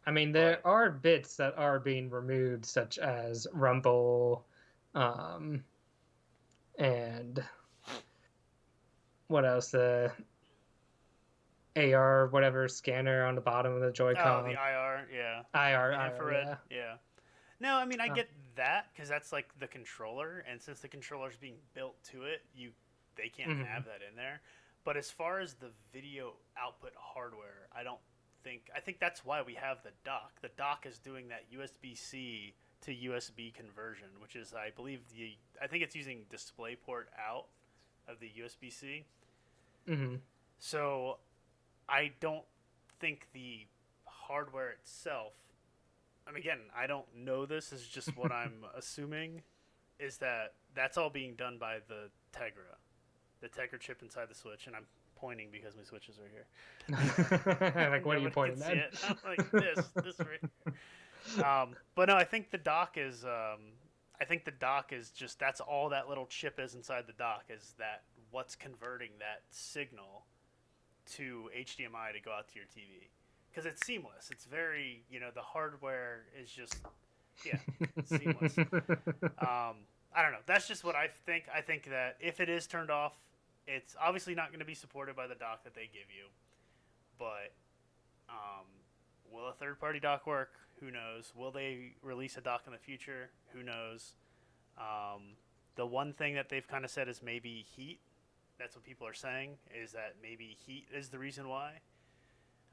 I mean, there are bits that are being removed, such as rumble, and what else? The AR, whatever scanner on the bottom of the Joy-Con. Oh, the IR, yeah. IR, infrared, yeah. No, I mean, I get that because that's like the controller, and since the controller's being built to it, they can't have that in there. But as far as the video output hardware, I think that's why we have the dock. The dock is doing that USB-C to USB conversion, which is, I believe, I think it's using DisplayPort out of the USB-C. Mm-hmm. So I don't think the hardware itself, I mean, again, I don't know this, is just what I'm assuming, is that's all being done by the Tegra chip inside the Switch, and I'm pointing because my Switch is right here. Like, what are you pointing at? I'm like, this right here. But no, I think the dock is just, that's all that little chip is inside the dock, is that what's converting that signal to HDMI to go out to your TV. Because it's seamless. It's very, the hardware is just, seamless. I don't know. That's just what I think. I think that if it is turned off, it's obviously not going to be supported by the dock that they give you. But will a third-party dock work? Who knows? Will they release a dock in the future? Who knows? The one thing that they've kind of said is maybe heat. That's what people are saying, is that maybe heat is the reason why.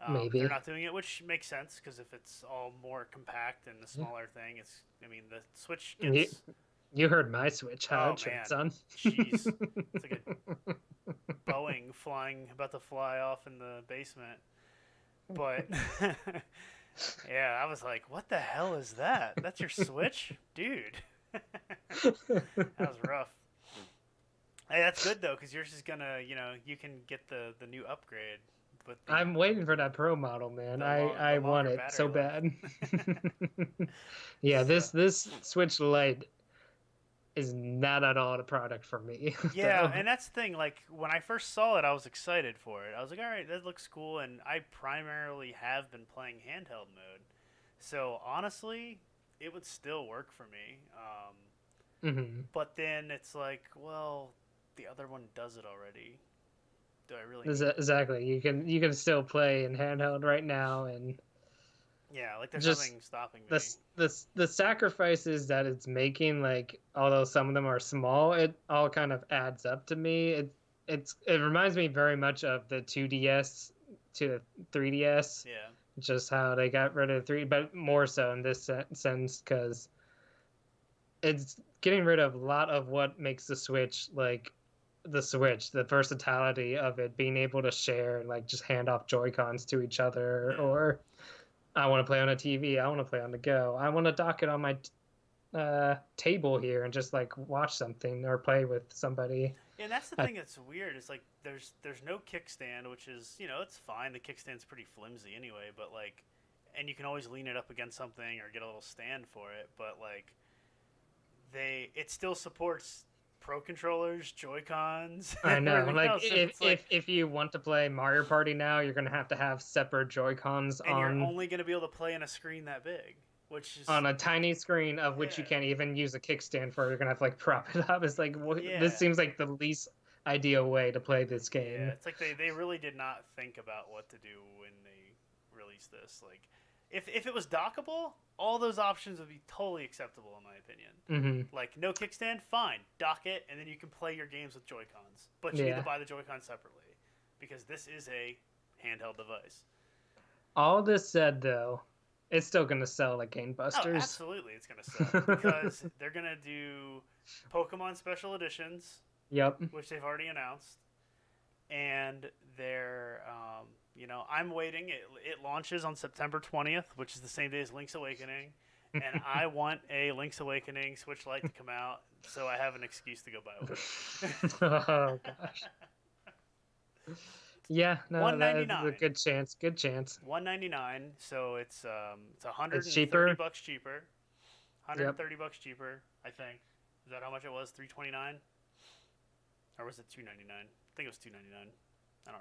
Maybe. They're not doing it, which makes sense, because if it's all more compact and a smaller thing, the Switch gets... You heard my Switch, how it treads on. Jeez. It's like a Boeing about to fly off in the basement. But, yeah, I was like, what the hell is that? That's your Switch? Dude. That was rough. Hey, that's good, though, because yours is going to, you can get the new upgrade. But I'm waiting for that Pro model, man. I want it so bad. Yeah, this Switch Lite is not at all the product for me. Yeah, and that's the thing. Like, when I first saw it, I was excited for it. I was like, all right, that looks cool. And I primarily have been playing handheld mode. So, honestly, it would still work for me. But then it's like, well, the other one does it already. Do I really need Exactly. You can still play in handheld right now, and yeah, like there's nothing stopping me. The sacrifices that it's making, like, although some of them are small, it all kind of adds up to me. It reminds me very much of the 2DS to 3DS. Yeah. Just how they got rid of 3, but more so in this sense, because it's getting rid of a lot of what makes the Switch like the Switch, the versatility of it, being able to share and like just hand off Joy-Cons to each other, or I want to play on a TV, I want to play on the go, I want to dock it on my table here and just like watch something or play with somebody. Yeah, and that's the thing that's weird. It's like there's no kickstand, which is, it's fine. The kickstand's pretty flimsy anyway, but like, and you can always lean it up against something or get a little stand for it, but like it still supports Pro controllers, Joy-Cons. I know. Like if you want to play Mario Party now, you're gonna have to have separate Joy-Cons and you're only gonna be able to play on a screen that big, which is on a tiny screen of which you can't even use a kickstand for. You're gonna have to like prop it up. It's like this seems like the least ideal way to play this game. Yeah, it's like they really did not think about what to do when they released this. Like, if it was dockable, all those options would be totally acceptable in my opinion. Like, no kickstand, fine, dock it, and then you can play your games with Joy-Cons. But you need to buy the Joy-Cons separately, because this is a handheld device. All this said, though, it's still going to sell like gangbusters. Oh, absolutely it's going to sell, because they're going to do Pokemon Special Editions, which they've already announced, and they're... I'm waiting. It launches on September 20th, which is the same day as Link's Awakening. And I want a Link's Awakening Switch Lite to come out, so I have an excuse to go buy one. Oh, gosh. Yeah, no, that's a good chance. Good chance. $199, so it's $130 cheaper. $130 cheaper, I think. Is that how much it was? $329? Or was it $299? I think it was $299.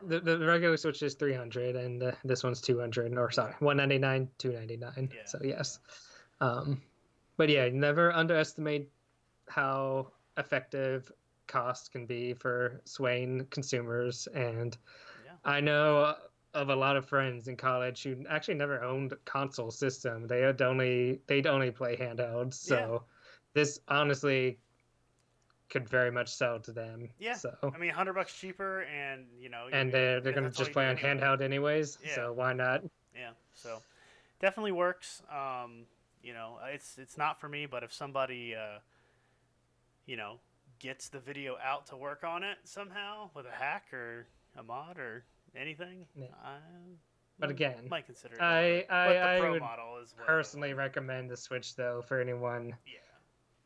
The regular Switch is $300 and this one's $200, or sorry, $199, $299. Yeah. So yes, but yeah, never underestimate how effective cost can be for swaying consumers. And I know of a lot of friends in college who actually never owned a console system. They'd only play handhelds. So this honestly could very much sell to them. Yeah. So I mean, $100 cheaper, and and they're gonna just play on handheld anyways. Yeah. So why not? Yeah. So definitely works. It's not for me, but if somebody gets the video out to work on it somehow with a hack or a mod or anything, but again, might consider it. I Pro would model is personally recommend the Switch though for anyone. Yeah.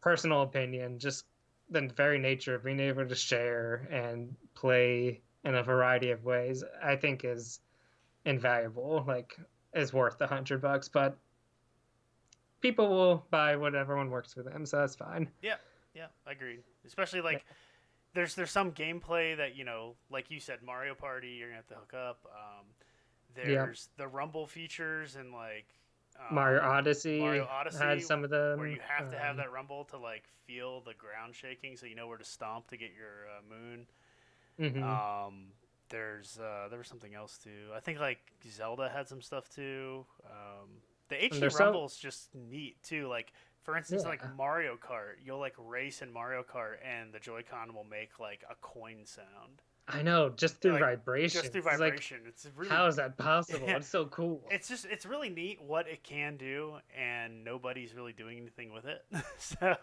Personal opinion, just the very nature of being able to share and play in a variety of ways, I think is invaluable. Like, is worth $100, but people will buy whatever one works for them, so that's fine. Yeah, agreed. Especially like there's some gameplay that, you know, like you said, Mario Party, you're gonna have to hook up. Yep. There's the rumble features and like Mario Odyssey Mario had Odyssey, some of where them. you have to have that rumble to like feel the ground shaking, so you know where to stomp to get your moon. Hmm. There was something else too. I think like Zelda had some stuff too. The And HD there's some, Rumble's just neat too. Like for instance, like yeah. Mario Kart, you'll like race in Mario Kart, and the Joy-Con will make like a coin sound, I know, just through like just vibration. through It's like, vibration. It's really how is that possible? It's so cool. it's really neat what it can do, and nobody's really doing anything with it. So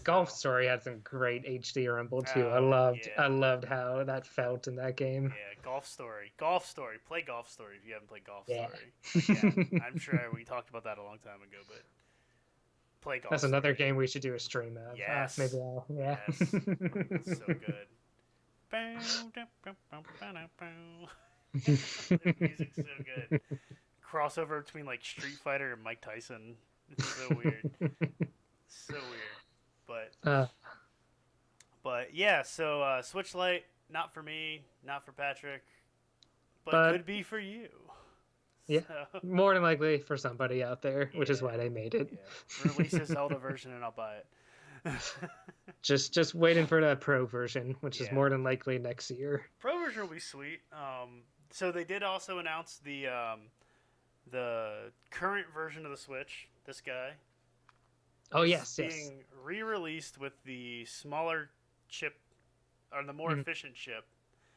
Golf so Story had some great HD rumble too. oh I yeah. loved how that felt in that game. Yeah, Golf Story. Golf Story. Play Golf Story if you haven't played Golf Yeah. Story. Again, I'm sure we talked about that a long time ago, but play Golf That's another Story. game we should do a stream of. Maybe Yes. I'll, yeah. Yes. So good. The music's so good. Crossover between like Street Fighter and Mike Tyson. It's so weird. So weird. uh, But yeah, so Switch Lite, not for me, not for Patrick, but but could be for you. yeah, So more than likely for somebody out there, which is yeah, why they made it. yeah. Release a Zelda version and I'll buy it. Just waiting for the pro version, which is Yeah, more than likely next year. Pro version will be sweet. So they did also announce the current version of the Switch. This guy. Oh Is yes, yes. being re-released with the smaller chip, or the more efficient chip.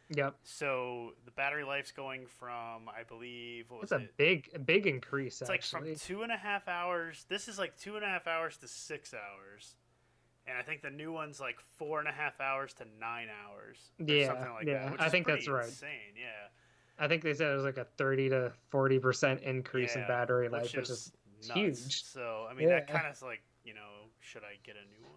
Yep. So the battery life's going from, I believe, what was It's a it? big increase It's actually. like from 2.5 hours. This is like 2.5 hours to 6 hours, and I think the new one's like 4.5 hours to 9 hours, or Yeah, something like yeah. that. Which I is think pretty that's right. insane. Yeah, I think they said it was like a 30 to 40% increase in yeah, battery life, which which is is nuts. huge. So I mean, that Yeah. kind of is like, you know, should I get a new one?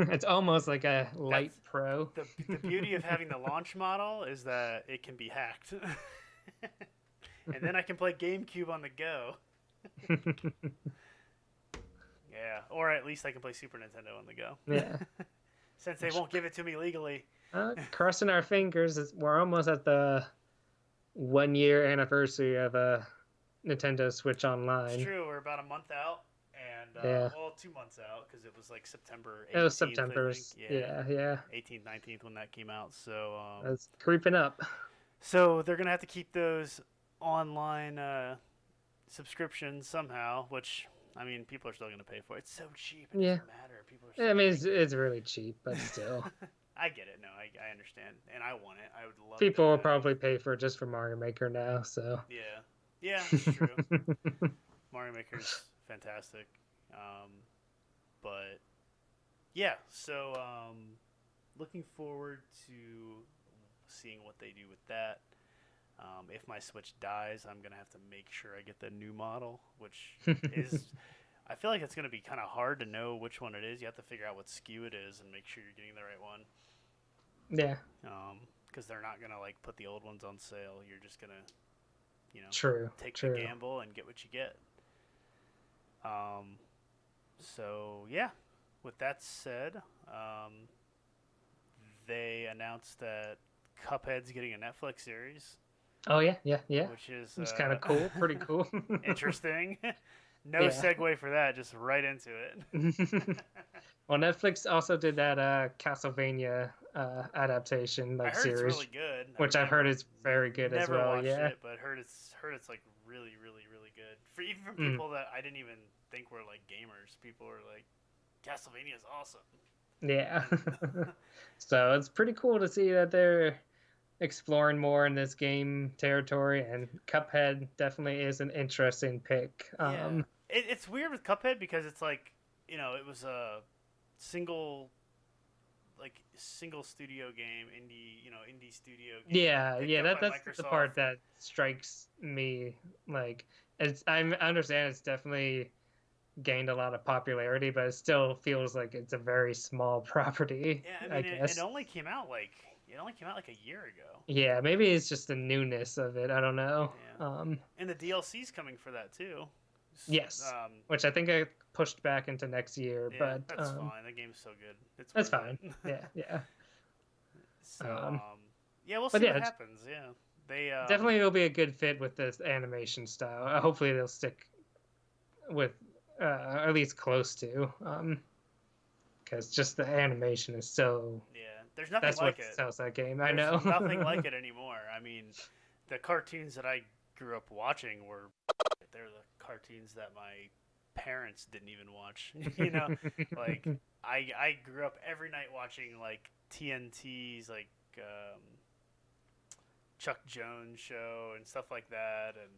And It's almost like a that's light pro. the beauty of having the launch model is that it can be hacked, and then I can play GameCube on the go. Yeah, or at least I can play Super Nintendo on the go. Yeah. Since they won't give it to me legally. Crossing our fingers, we're almost at the 1 year anniversary of Nintendo Switch It's Online. true, we're about a month out, and Yeah. well, 2 months out because it was like September It was 18th, I September. think. Yeah, yeah. 18th, 19th when that came out. So, It's creeping up. so they're gonna have to keep those online subscriptions somehow. Which, I mean, people are still gonna pay for it. It's so cheap, it Yeah. doesn't matter. People are. I mean, it's really cheap, but still. I get it. No, I understand, and I want it. I would love. People to will have probably pay for it just for Mario Maker now, so. Yeah, yeah, it's true. Mario Maker's fantastic, but yeah. So looking forward to seeing what they do with that. If my Switch dies, I'm gonna have to make sure I get the new model, which is. I feel like it's going to be kind of hard to know which one it is. You have to figure out what SKU it is and make sure you're getting the right one. Yeah. Because they're not going to like put the old ones on sale. You're just going to, you know, take True. the gamble and get what you get. So yeah, with that said, they announced that Cuphead's getting a Netflix series. Oh yeah, yeah, yeah. Which is it's kind of cool, pretty cool. Interesting. No segue for that, just right into it. Well, Netflix also did that Castlevania adaptation I heard series, it's really good. which I've heard is very good as well. Never watched Yeah, it, but heard it's like really good. For even from people that I didn't even think were like gamers, people were like, Castlevania is awesome. Yeah. So it's pretty cool to see that they're exploring more in this game territory, and Cuphead definitely is an interesting pick. Yeah. It's weird with Cuphead because it's like, you know, it was a single studio game, indie studio game. Yeah, that's the part that strikes me. Like, I understand it's definitely gained a lot of popularity, but it still feels like it's a very small property. Yeah, I mean, it only came out like a year ago. Yeah, maybe it's just the newness of it. I don't know. Yeah. And the DLC's coming for that too. Yes, which I think I pushed back into next year, Yeah, but that's fine. The game's so good. It's that's worth fine. it. Yeah. So, Um, yeah, we'll but see what yeah, happens. Yeah, they definitely will be a good fit with this animation style. Hopefully, they'll stick with at least close to, because just the animation is so. yeah, there's nothing That's what like it. sells that game. I There's know. nothing like it anymore. I mean, the cartoons that I grew up watching were they're the cartoons that my parents didn't even watch. Like I grew up every night watching like TNT's like um, Chuck Jones show and stuff like that, and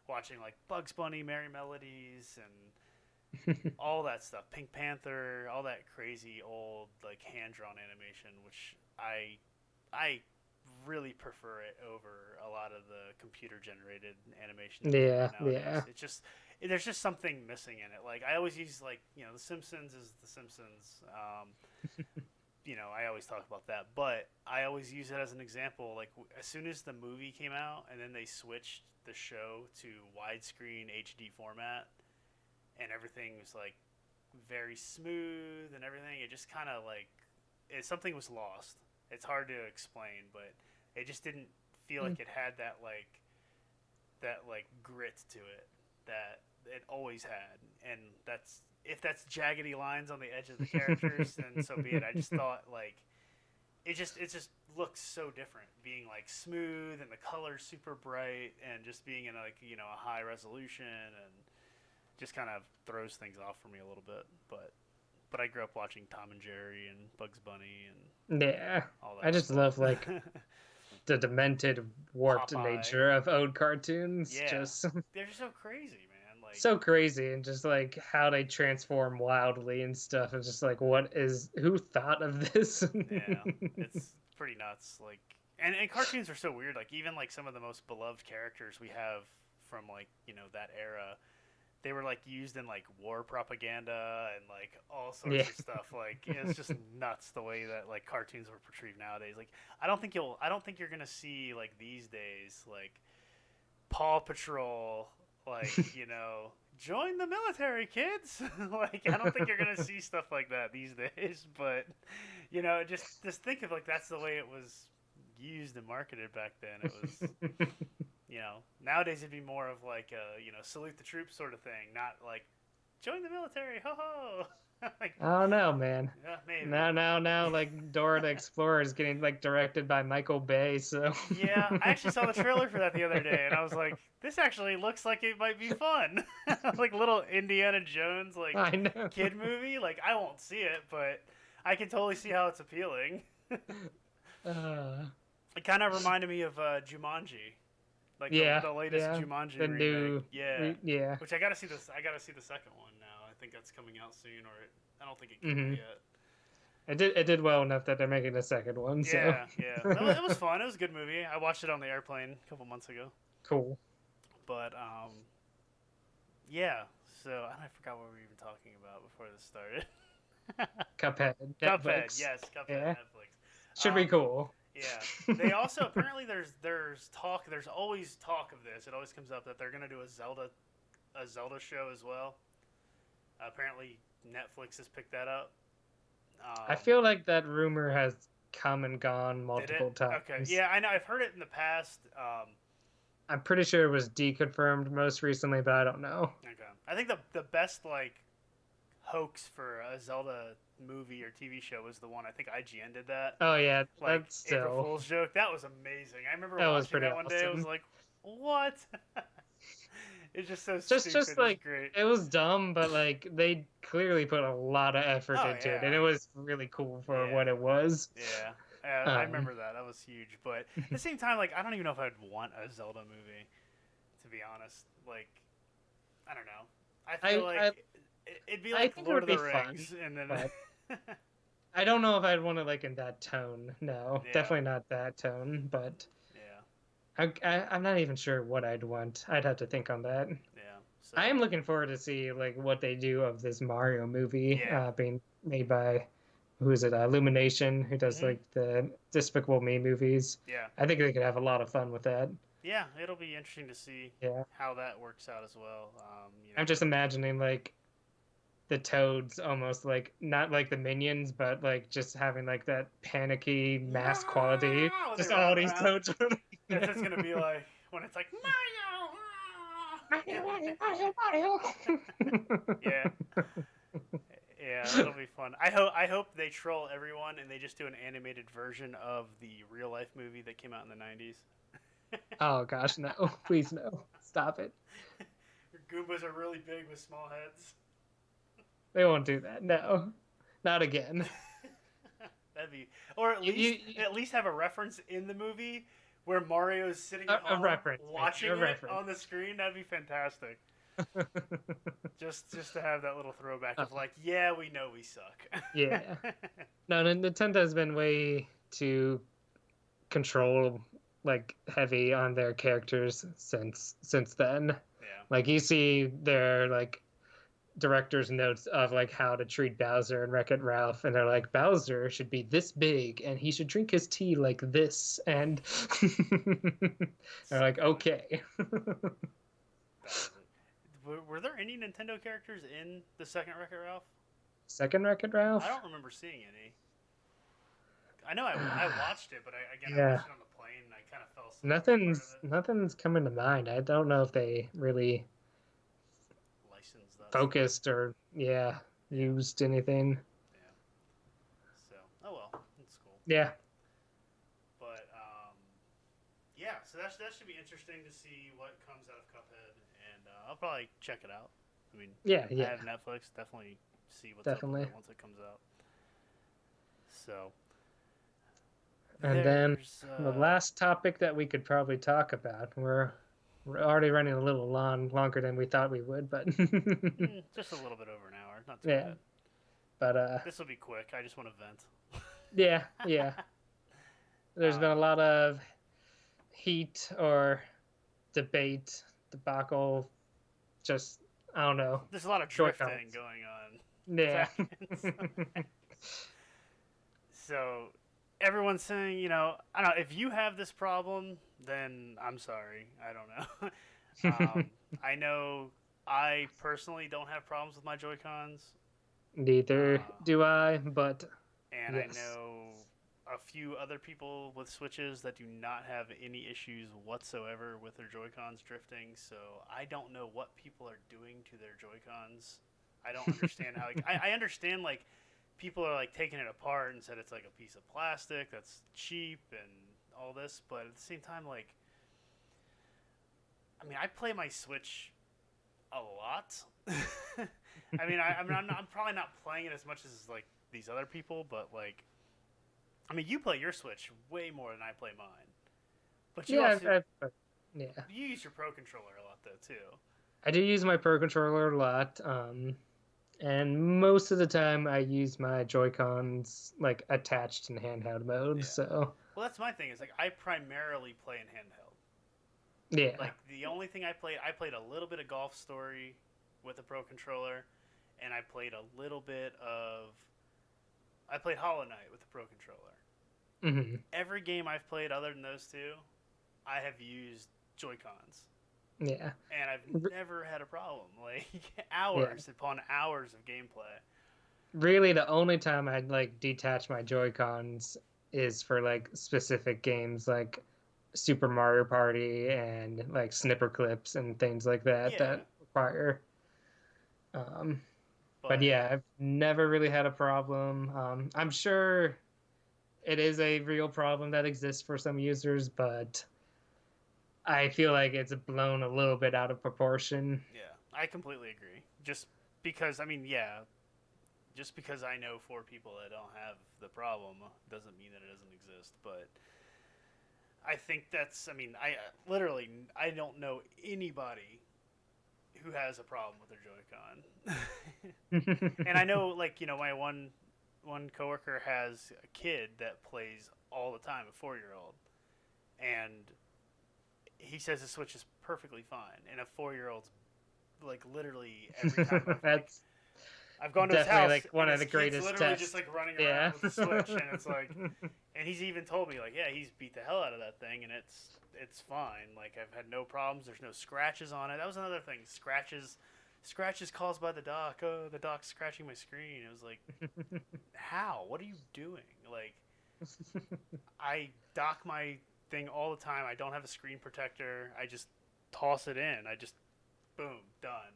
watching like Bugs Bunny, Merry Melodies, and all that stuff. Pink Panther, all that crazy old like hand drawn animation, which I really prefer it over a lot of the computer generated animation Yeah, nowadays. yeah. It's just there's just something missing in it. Like I always use like The Simpsons is The Simpsons. I always talk about that, but I always use it as an example. Like as soon as the movie came out, and then they switched the show to widescreen HD format, and everything was like very smooth and everything. It just kind of like something was lost. It's hard to explain, but it just didn't feel like it had that grit to it that it always had. And that's if that's jaggedy lines on the edge of the characters, then so be it. I just thought like it just looks so different, being like smooth and the colors super bright, and just being in like a high resolution, and just kind of throws things off for me a little bit. But I grew up watching Tom and Jerry and Bugs Bunny and Yeah. all that. I just stuff. love like the demented, warped Popeye. nature of old cartoons. Yeah, Just they're just so crazy, man. Like so crazy, and just like how they transform wildly and stuff. And just like, who thought of this? yeah, it's pretty nuts. Like, and cartoons are so weird. Like, even like some of the most beloved characters we have from like that era, they were like used in like war propaganda and like all sorts of stuff. Like, it's just nuts the way that like cartoons are portrayed nowadays. Like, I don't think you're gonna see like these days like Paw Patrol, like join the military, kids. Like, I don't think you're gonna see stuff like that these days. But just think of like that's the way it was used and marketed back then. It was nowadays it'd be more of like a salute the troops sort of thing, not like join the military, ho ho. Like, I don't know, man. yeah, maybe. Now, like Dora the Explorer is getting like directed by Michael Bay, so. Yeah, I actually saw the trailer for that the other day, and I was like, this actually looks like it might be fun. Like little Indiana Jones, like kid movie. Like I won't see it, but I can totally see how it's appealing. It kind of reminded me of Jumanji. Like the latest Jumanji remake. Yeah. Which I gotta see this. I gotta see the second one now. I think that's coming out soon, I don't think it came out yet. It did well enough that they're making the second one. So. Yeah. It was fun. It was a good movie. I watched it on the airplane a couple months ago. Cool. But yeah. So I forgot what we were even talking about before this started. Cuphead. Cuphead. Yes, Cuphead. Yeah. Netflix. Should be cool. Yeah. They also apparently there's talk. There's always talk of this. It always comes up that they're gonna do a Zelda show as well. Apparently Netflix has picked that up. I feel like that rumor has come and gone multiple times. Okay. Yeah, I know. I've heard it in the past. I'm pretty sure it was deconfirmed most recently, but I don't know. Okay. I think the best like hoax for a Zelda movie or TV show was the one. I think IGN did that. Oh yeah, like that's still April Fool's joke. That was amazing. I remember that watching that one awesome. day. I was like, what? It's just so stupid. Just like great. It was dumb, but like they clearly put a lot of effort into it, and it was really cool for what it was. Yeah. I remember that. That was huge. But at the same time, like I don't even know if I'd want a Zelda movie, to be honest. Like, I don't know. I feel like it'd be like Lord of the Rings, and then. I don't know if I'd want it like in that tone. No, definitely not that tone. But I'm not even sure what I'd want. I'd have to think on that. Yeah. So. I am looking forward to see like what they do of this Mario movie being made by, who is it? Illumination, who does like the Despicable Me movies. Yeah. I think they could have a lot of fun with that. Yeah, it'll be interesting to see Yeah. how that works out as well. I'm just imagining like the toads almost like not like the minions, but like just having like that panicky mass quality. When they Just run all these around. toads running. That's just gonna be like when it's like Mario. yeah, yeah, that'll be fun. I hope they troll everyone and they just do an animated version of the real life movie that came out in the '90s. Oh gosh, no! Please no! Stop it! Goombas are really big with small heads. They won't do that. No, not again. That'd be, or at least have a reference in the movie where Mario is sitting at home watching it on the screen. That'd be fantastic. just to have that little throwback of like, yeah, we know we suck. Yeah. No, Nintendo has been way too control like heavy on their characters since then. Yeah. Like you see their like director's notes of like how to treat Bowser and Wreck-It Ralph, and they're like, Bowser should be this big and he should drink his tea like this, and they're like, okay. Were there any Nintendo characters in the second Wreck-It Ralph? Second Wreck-It Ralph? I don't remember seeing any. I know I watched it, but I watched it on the plane and I kind of fell asleep. Nothing's coming to mind. I don't know if they really focused or used anything. Yeah. So, oh well, that's cool. Yeah. But yeah, so that should be interesting to see what comes out of Cuphead, and I'll probably check it out. I mean, yeah. I have Netflix. Definitely see what's up with it once it comes out. So. And then the last topic that we could probably talk about, we're already running a little longer than we thought we would, but just a little bit over an hour, not too bad. But this will be quick. I just want to vent. Yeah. There's been a lot of heat or debate, debacle. Just I don't know. There's a lot of drifting going on. Yeah. So everyone's saying, I don't know, if you have this problem, then I'm sorry. I don't know. I know I personally don't have problems with my Joy-Cons. Neither do I, but and yes. I know a few other people with Switches that do not have any issues whatsoever with their Joy-Cons drifting, so I don't know what people are doing to their Joy-Cons. I don't understand how... I understand, like, people are like taking it apart and said it's like a piece of plastic that's cheap and all this, but at the same time, like, I mean, I play my Switch a lot. I'm probably not playing it as much as like these other people, but like, I mean, you play your Switch way more than I play mine. But you you use your Pro Controller a lot though too. I do use my Pro Controller a lot. And most of the time, I use my Joy-Cons like attached in handheld mode. Yeah. So, well, that's my thing. Is like I primarily play in handheld. Yeah. Like the only thing I played a little bit of Golf Story with a Pro Controller, and I played Hollow Knight with the Pro Controller. Mm-hmm. Every game I've played other than those two, I have used Joy-Cons. Yeah. And I've never had a problem. Like, hours upon hours of gameplay. Really, the only time I'd, like, detach my Joy-Cons is for, like, specific games, like Super Mario Party and, like, snipper clips and things like that that require... But yeah, I've never really had a problem. I'm sure it is a real problem that exists for some users, but... I feel like it's blown a little bit out of proportion. Yeah, I completely agree. Just because I know 4 people that don't have the problem doesn't mean that it doesn't exist. But I think I don't know anybody who has a problem with their Joy-Con. And I know, like, my one coworker has a kid that plays all the time, a 4-year-old. And he says the Switch is perfectly fine, and a 4-year-old's like literally every time. I've gone to his Definitely, house, like, one and of his the greatest kid's literally tests. just like running Yeah. around with the Switch, and it's like, and he's even told me like, yeah, he's beat the hell out of that thing, and it's fine. Like I've had no problems. There's no scratches on it. That was another thing. Scratches caused by the dock. Oh, the dock's scratching my screen. It was like, how? What are you doing? Like, I dock my thing all the time. I don't have a screen protector. I just toss it in. I just, boom, done.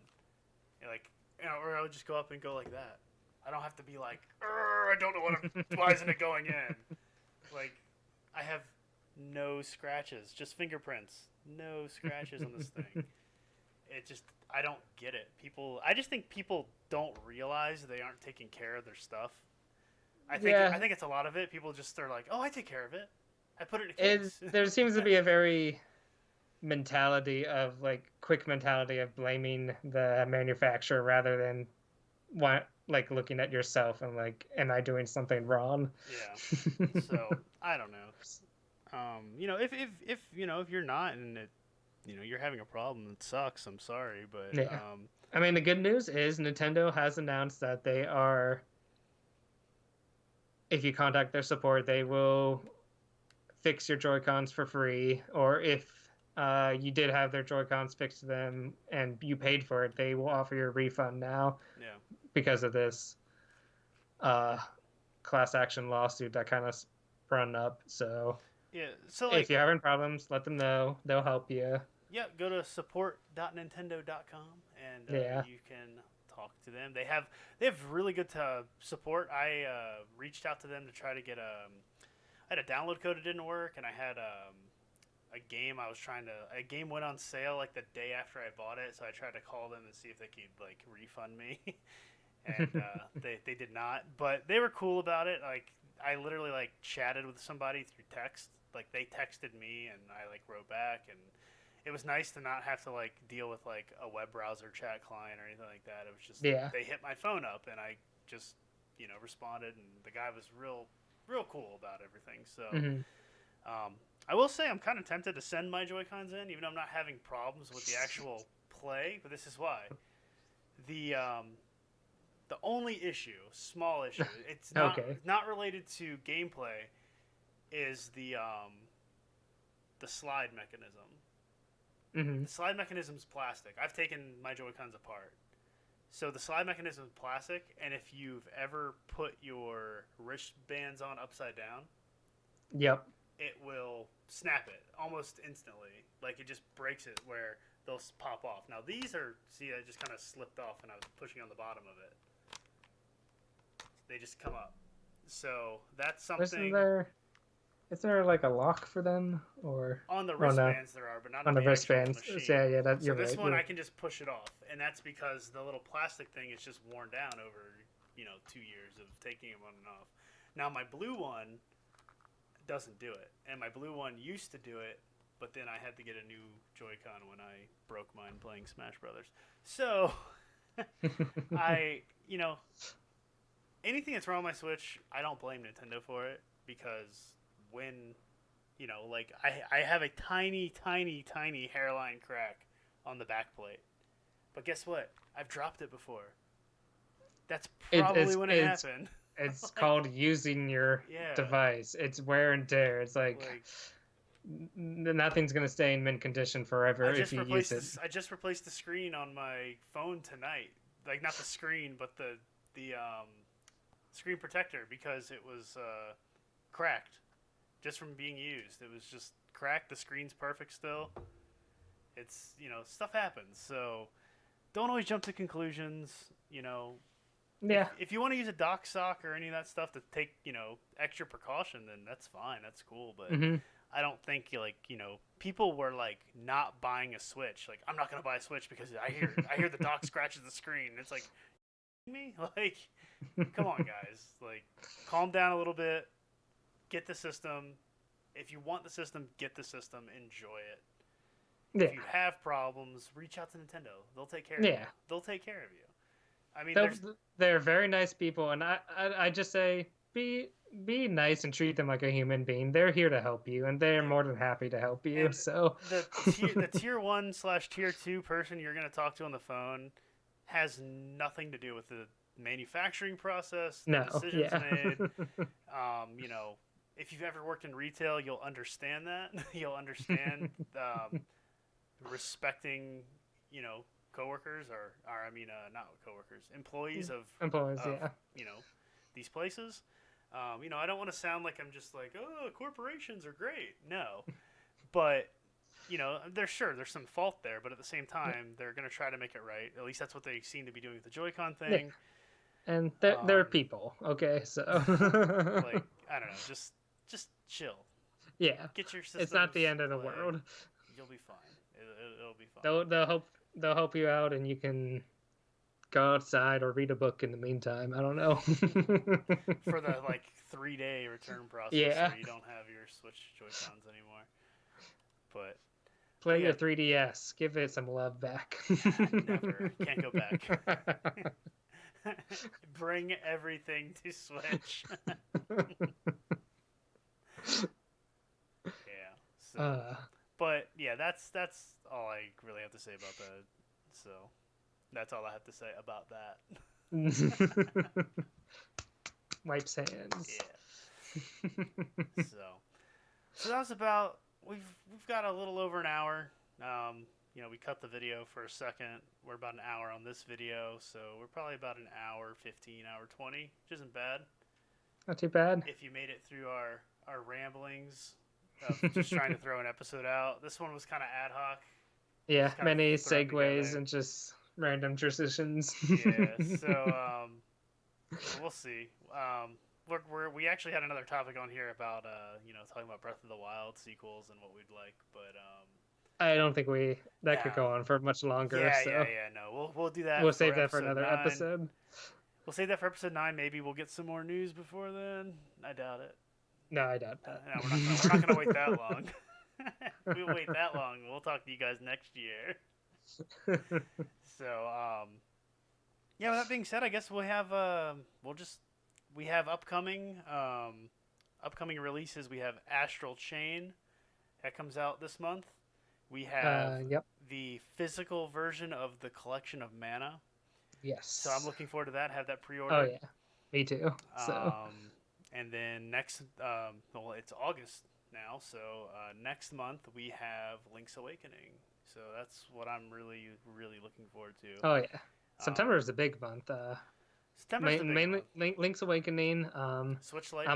And like, or I'll just go up and go like that. I don't have to be like, I don't know why isn't it going in? Like, I have no scratches, just fingerprints. No scratches on this thing. It just, I don't get it. I just think people don't realize they aren't taking care of their stuff. I think it's a lot of it. People just are like, oh, I take care of it. I put it in a case. There seems to be a very quick mentality of blaming the manufacturer rather than looking at yourself and like, am I doing something wrong? Yeah. So I don't know. If you're not and you're having a problem, it sucks. I'm sorry, but yeah. I mean, the good news is Nintendo has announced that they are, if you contact their support, they will fix your Joy-Cons for free, or if you did have their Joy-Cons fixed to them and you paid for it, they will offer you a refund now. Yeah. Because of this class action lawsuit that kind of sprung up. So yeah. So if you're having problems, let them know. They'll help you. Yeah. Go to support.nintendo.com and you can talk to them. They have really good support. I reached out to them to try to get I had a download code that didn't work, and I had a game a game went on sale like the day after I bought it, so I tried to call them and see if they could like refund me. And they did not, but they were cool about it. Like I literally like chatted with somebody through text. Like they texted me and I like wrote back, and it was nice to not have to like deal with like a web browser chat client or anything like that. It was just they hit my phone up and I just responded, and the guy was real cool about everything. So I will say I'm kind of tempted to send my Joy-Cons in, even though I'm not having problems with the actual play. But this is why the only issue, small issue, it's not related to gameplay, is the slide mechanism. The slide mechanism is plastic. I've taken my Joy-Cons apart. So the slide mechanism is plastic, and if you've ever put your wristbands on upside down, it will snap it almost instantly. Like it just breaks it where they'll pop off. Now these are, I just kind of slipped off when I was pushing on the bottom of it. They just come up. So that's something. Is there like a lock for them, or on the wristbands there are, but not on the wristbands? Machine. Yeah, so this one I can just push it off, and that's because the little plastic thing is just worn down over 2 years of taking it on and off. Now my blue one doesn't do it, and my blue one used to do it, but then I had to get a new Joy-Con when I broke mine playing Smash Brothers. So anything that's wrong with my Switch, I don't blame Nintendo for it, because when, I have a tiny, tiny, tiny hairline crack on the back plate. But guess what? I've dropped it before. That's probably when it happened. It's called using your device. It's wear and tear. It's like nothing's going to stay in mint condition forever if you use it. I just replaced the screen on my phone tonight. Like, not the screen, but the screen protector, because it was cracked just from being used. It was just cracked. The screen's perfect still. It's, stuff happens. So don't always jump to conclusions, Yeah. If you want to use a dock sock or any of that stuff to take, extra precaution, then that's fine. That's cool. But I don't think people were like not buying a Switch. Like, I'm not going to buy a Switch because I hear the dock scratches the screen. It's like, me? Like, come on, guys. Like, calm down a little bit. Get the system. If you want the system, get the system. Enjoy it. Yeah. If you have problems, reach out to Nintendo. They'll take care of you. They'll take care of you. I mean, they're very nice people, and I just say be nice and treat them like a human being. They're here to help you, and they're more than happy to help you. And so the tier 1/tier 2 person you're going to talk to on the phone has nothing to do with manufacturing process, the No, decisions yeah. made. You know, if you've ever worked in retail, you'll understand that. You'll understand respecting, you know, coworkers or I mean, not coworkers, employees Employees, of yeah. you know, these places. You know, I don't want to sound like I'm just like, oh, corporations are great. No, but you know, there's some fault there, but at the same time, they're gonna try to make it right. At least that's what they seem to be doing with the Joy-Con Yeah. thing. And they're people, okay? So Like I don't know, just chill. yeah, Get your it's not the systems end of the play. world. You'll be fine. It'll be fine. They'll help you out, and you can go outside or read a book in the meantime. I don't know. For the like 3-day return process Yeah. where you don't have your Switch Joy-Cons anymore. But Play yeah, your 3DS. Give it some love back. never. Can't go back. Bring everything to Switch. Yeah. So, but yeah, that's all I really have to say about that. So, that's all I have to say about that. Wipes hands. Yeah. So that was about. We've got a little over an hour. You know, we cut the video for a second. We're about an hour on this video, so we're probably about an hour 15, hour 20, which isn't bad. Not too bad. If you made it through our ramblings of just trying to throw an episode out, this one was kind of ad hoc. Yeah, many segues and just random transitions. Yeah, so we'll see. We actually had another topic on here about you know, talking about Breath of the Wild sequels and what we'd like, but I don't think that could go on for much longer. Yeah, so. No, we'll do that. We'll save that for another 9. episode. We'll save that for episode 9. Maybe we'll get some more news before then. I doubt it. No, I doubt that. No, we're not gonna wait that long. We'll wait that long. We'll talk to you guys next year. So, yeah. With that being said, I guess we have upcoming releases. We have Astral Chain that comes out this month. We have the physical version of the Collection of Mana. Yes. So I'm looking forward to that. Have that pre-ordered. Oh yeah, me too. So. And then next, well, it's August now. So next month we have Link's Awakening. So that's what I'm really, really looking forward to. Oh yeah, September is a big month. September's the big month. Link's Awakening. Switch Lite.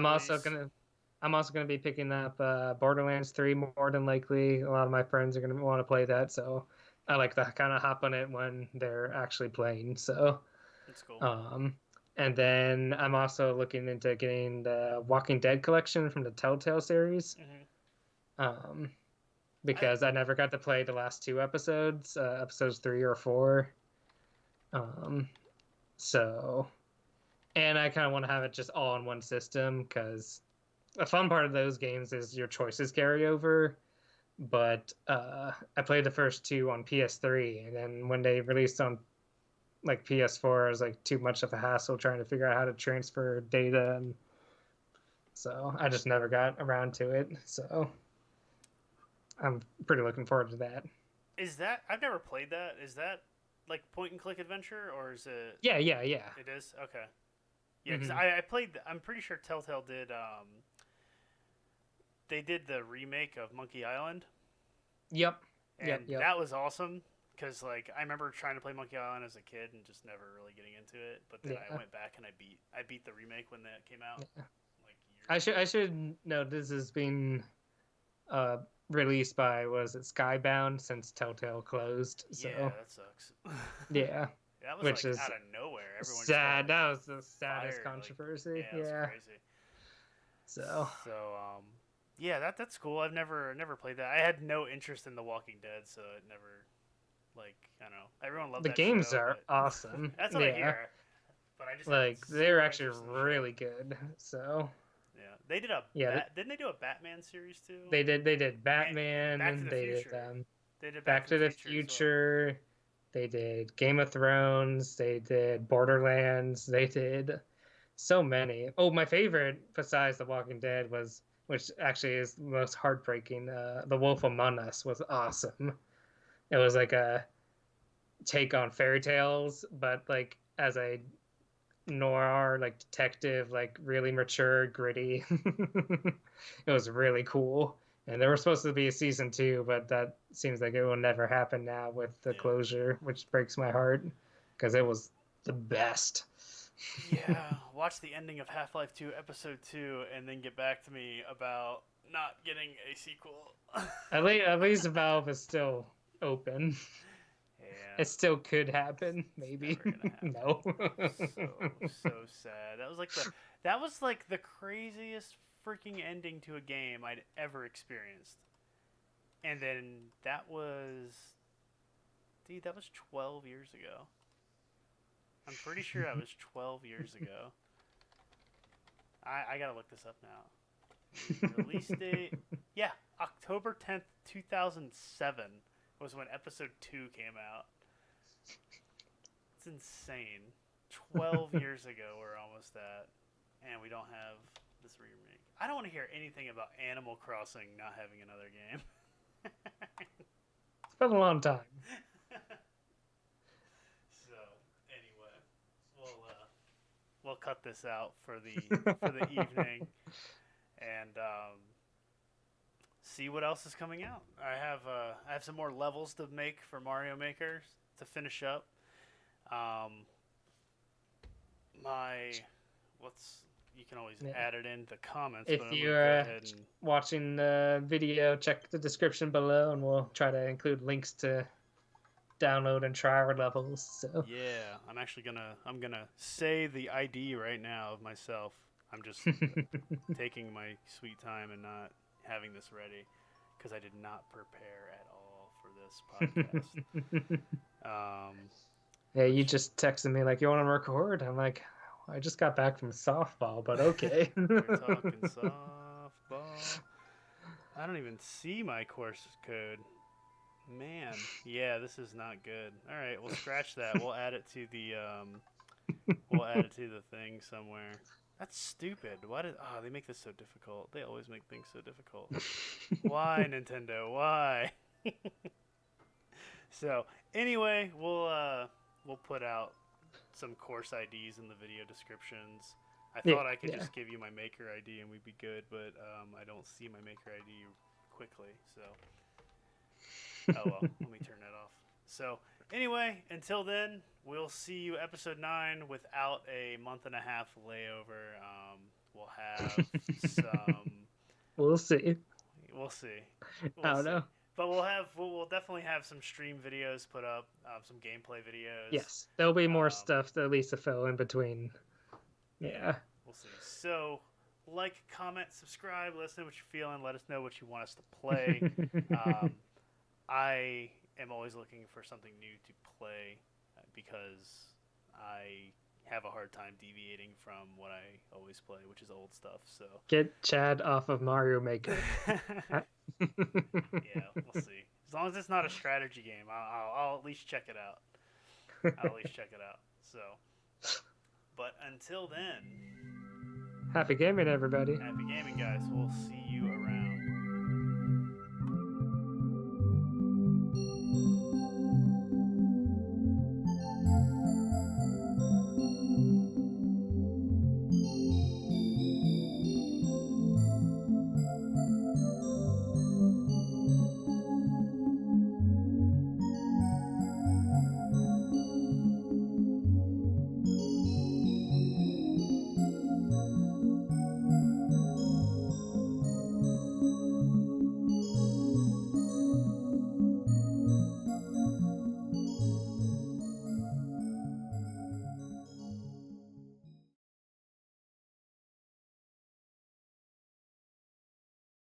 I'm also gonna be picking up Borderlands 3 more than likely. A lot of my friends are gonna want to play that, so I like to kind of hop on it when they're actually playing. So that's cool. And then I'm also looking into getting the Walking Dead collection from the Telltale series. Mm-hmm. Because I never got to play the last 2 episodes, episodes 3 or 4. So, and I kind of want to have it just all in one system, because a fun part of those games is your choices carry over. But I played the first 2 on PS3, and then when they released on like PS4, it was like too much of a hassle trying to figure out how to transfer data, and so I just never got around to it. So I'm pretty looking forward to that. Is that, I've never played that. Is that like point and click adventure, or is it? Yeah. It is? Okay. Yeah, because I played. I'm pretty sure Telltale did. They did the remake of Monkey Island. Yep. And that was awesome. Because like I remember trying to play Monkey Island as a kid and just never really getting into it. But then I went back and I beat the remake when that came out. Yeah. Like I should note this has been released by, was it Skybound, since Telltale closed. So. Yeah, that sucks. Yeah. That was which like is out of nowhere. Everyone sad. That was the saddest controversy. Like, yeah. It was crazy. So yeah, that's cool. I've never played that. I had no interest in The Walking Dead, so it never, like, I don't know. Everyone loved the that games show, are awesome. That's what I hear. But I just like they're actually really good. So yeah, they did didn't they do a Batman series too? They did Batman, and they did Back to the Future. Well. They did Game of Thrones. They did Borderlands. They did so many. Oh, my favorite besides The Walking Dead was, which actually is the most heartbreaking, The Wolf Among Us was awesome. It was like a take on fairy tales, but like as a noir, like detective, like really mature, gritty. It was really cool. And there was supposed to be a season 2, but that seems like it will never happen now with the Yeah. closure, which breaks my heart because it was the best. Yeah, watch the ending of Half-Life 2 Episode 2 and then get back to me about not getting a sequel. At least Valve is still open. Yeah, It still could happen, it's maybe. never gonna happen. No. So sad. That was like the craziest freaking ending to a game I'd ever experienced. And then that was 12 years ago. I'm pretty sure that was 12 years ago. I gotta look this up now. Release date? Yeah, October 10th, 2007 was when episode 2 came out. It's insane. 12 years ago we're almost at, and we don't have this remake. I don't want to hear anything about Animal Crossing not having another game. It's been a long time. So, anyway, we'll cut this out for the evening, and see what else is coming out. I have some more levels to make for Mario Maker to finish up. You can always add it in the comments. If but you're watching the video, check the description below, and we'll try to include links to download and try our levels. So yeah, I'm gonna say the ID right now of myself. I'm just taking my sweet time and not having this ready because I did not prepare at all for this podcast. Yeah, you just texted me like, you want to record? I'm like, I just got back from softball, but okay. We're talking softball. I don't even see my course code. Man, yeah, this is not good. All right, we'll scratch that. We'll add it to the thing somewhere. That's stupid. They make this so difficult. They always make things so difficult. Why, Nintendo? Why? So, anyway, we'll put out some course IDs in the video descriptions. I thought I could just give you my maker ID and we'd be good, but I don't see my maker ID quickly, so oh well, let me turn that off. So anyway, until then, we'll see you episode 9 without a month and a half layover. We'll have some. We'll see. We'll see. I don't know. But we'll definitely have some stream videos put up, some gameplay videos. Yes, there'll be more stuff that Lisa fill in between. Yeah. We'll see. So, like, comment, subscribe, let us know what you're feeling, let us know what you want us to play. I am always looking for something new to play because I have a hard time deviating from what I always play, which is old stuff. So get Chad off of Mario Maker. Yeah, we'll see. As long as it's not a strategy game, I'll at least check it out. So, but until then, happy gaming, everybody. Happy gaming, guys. We'll see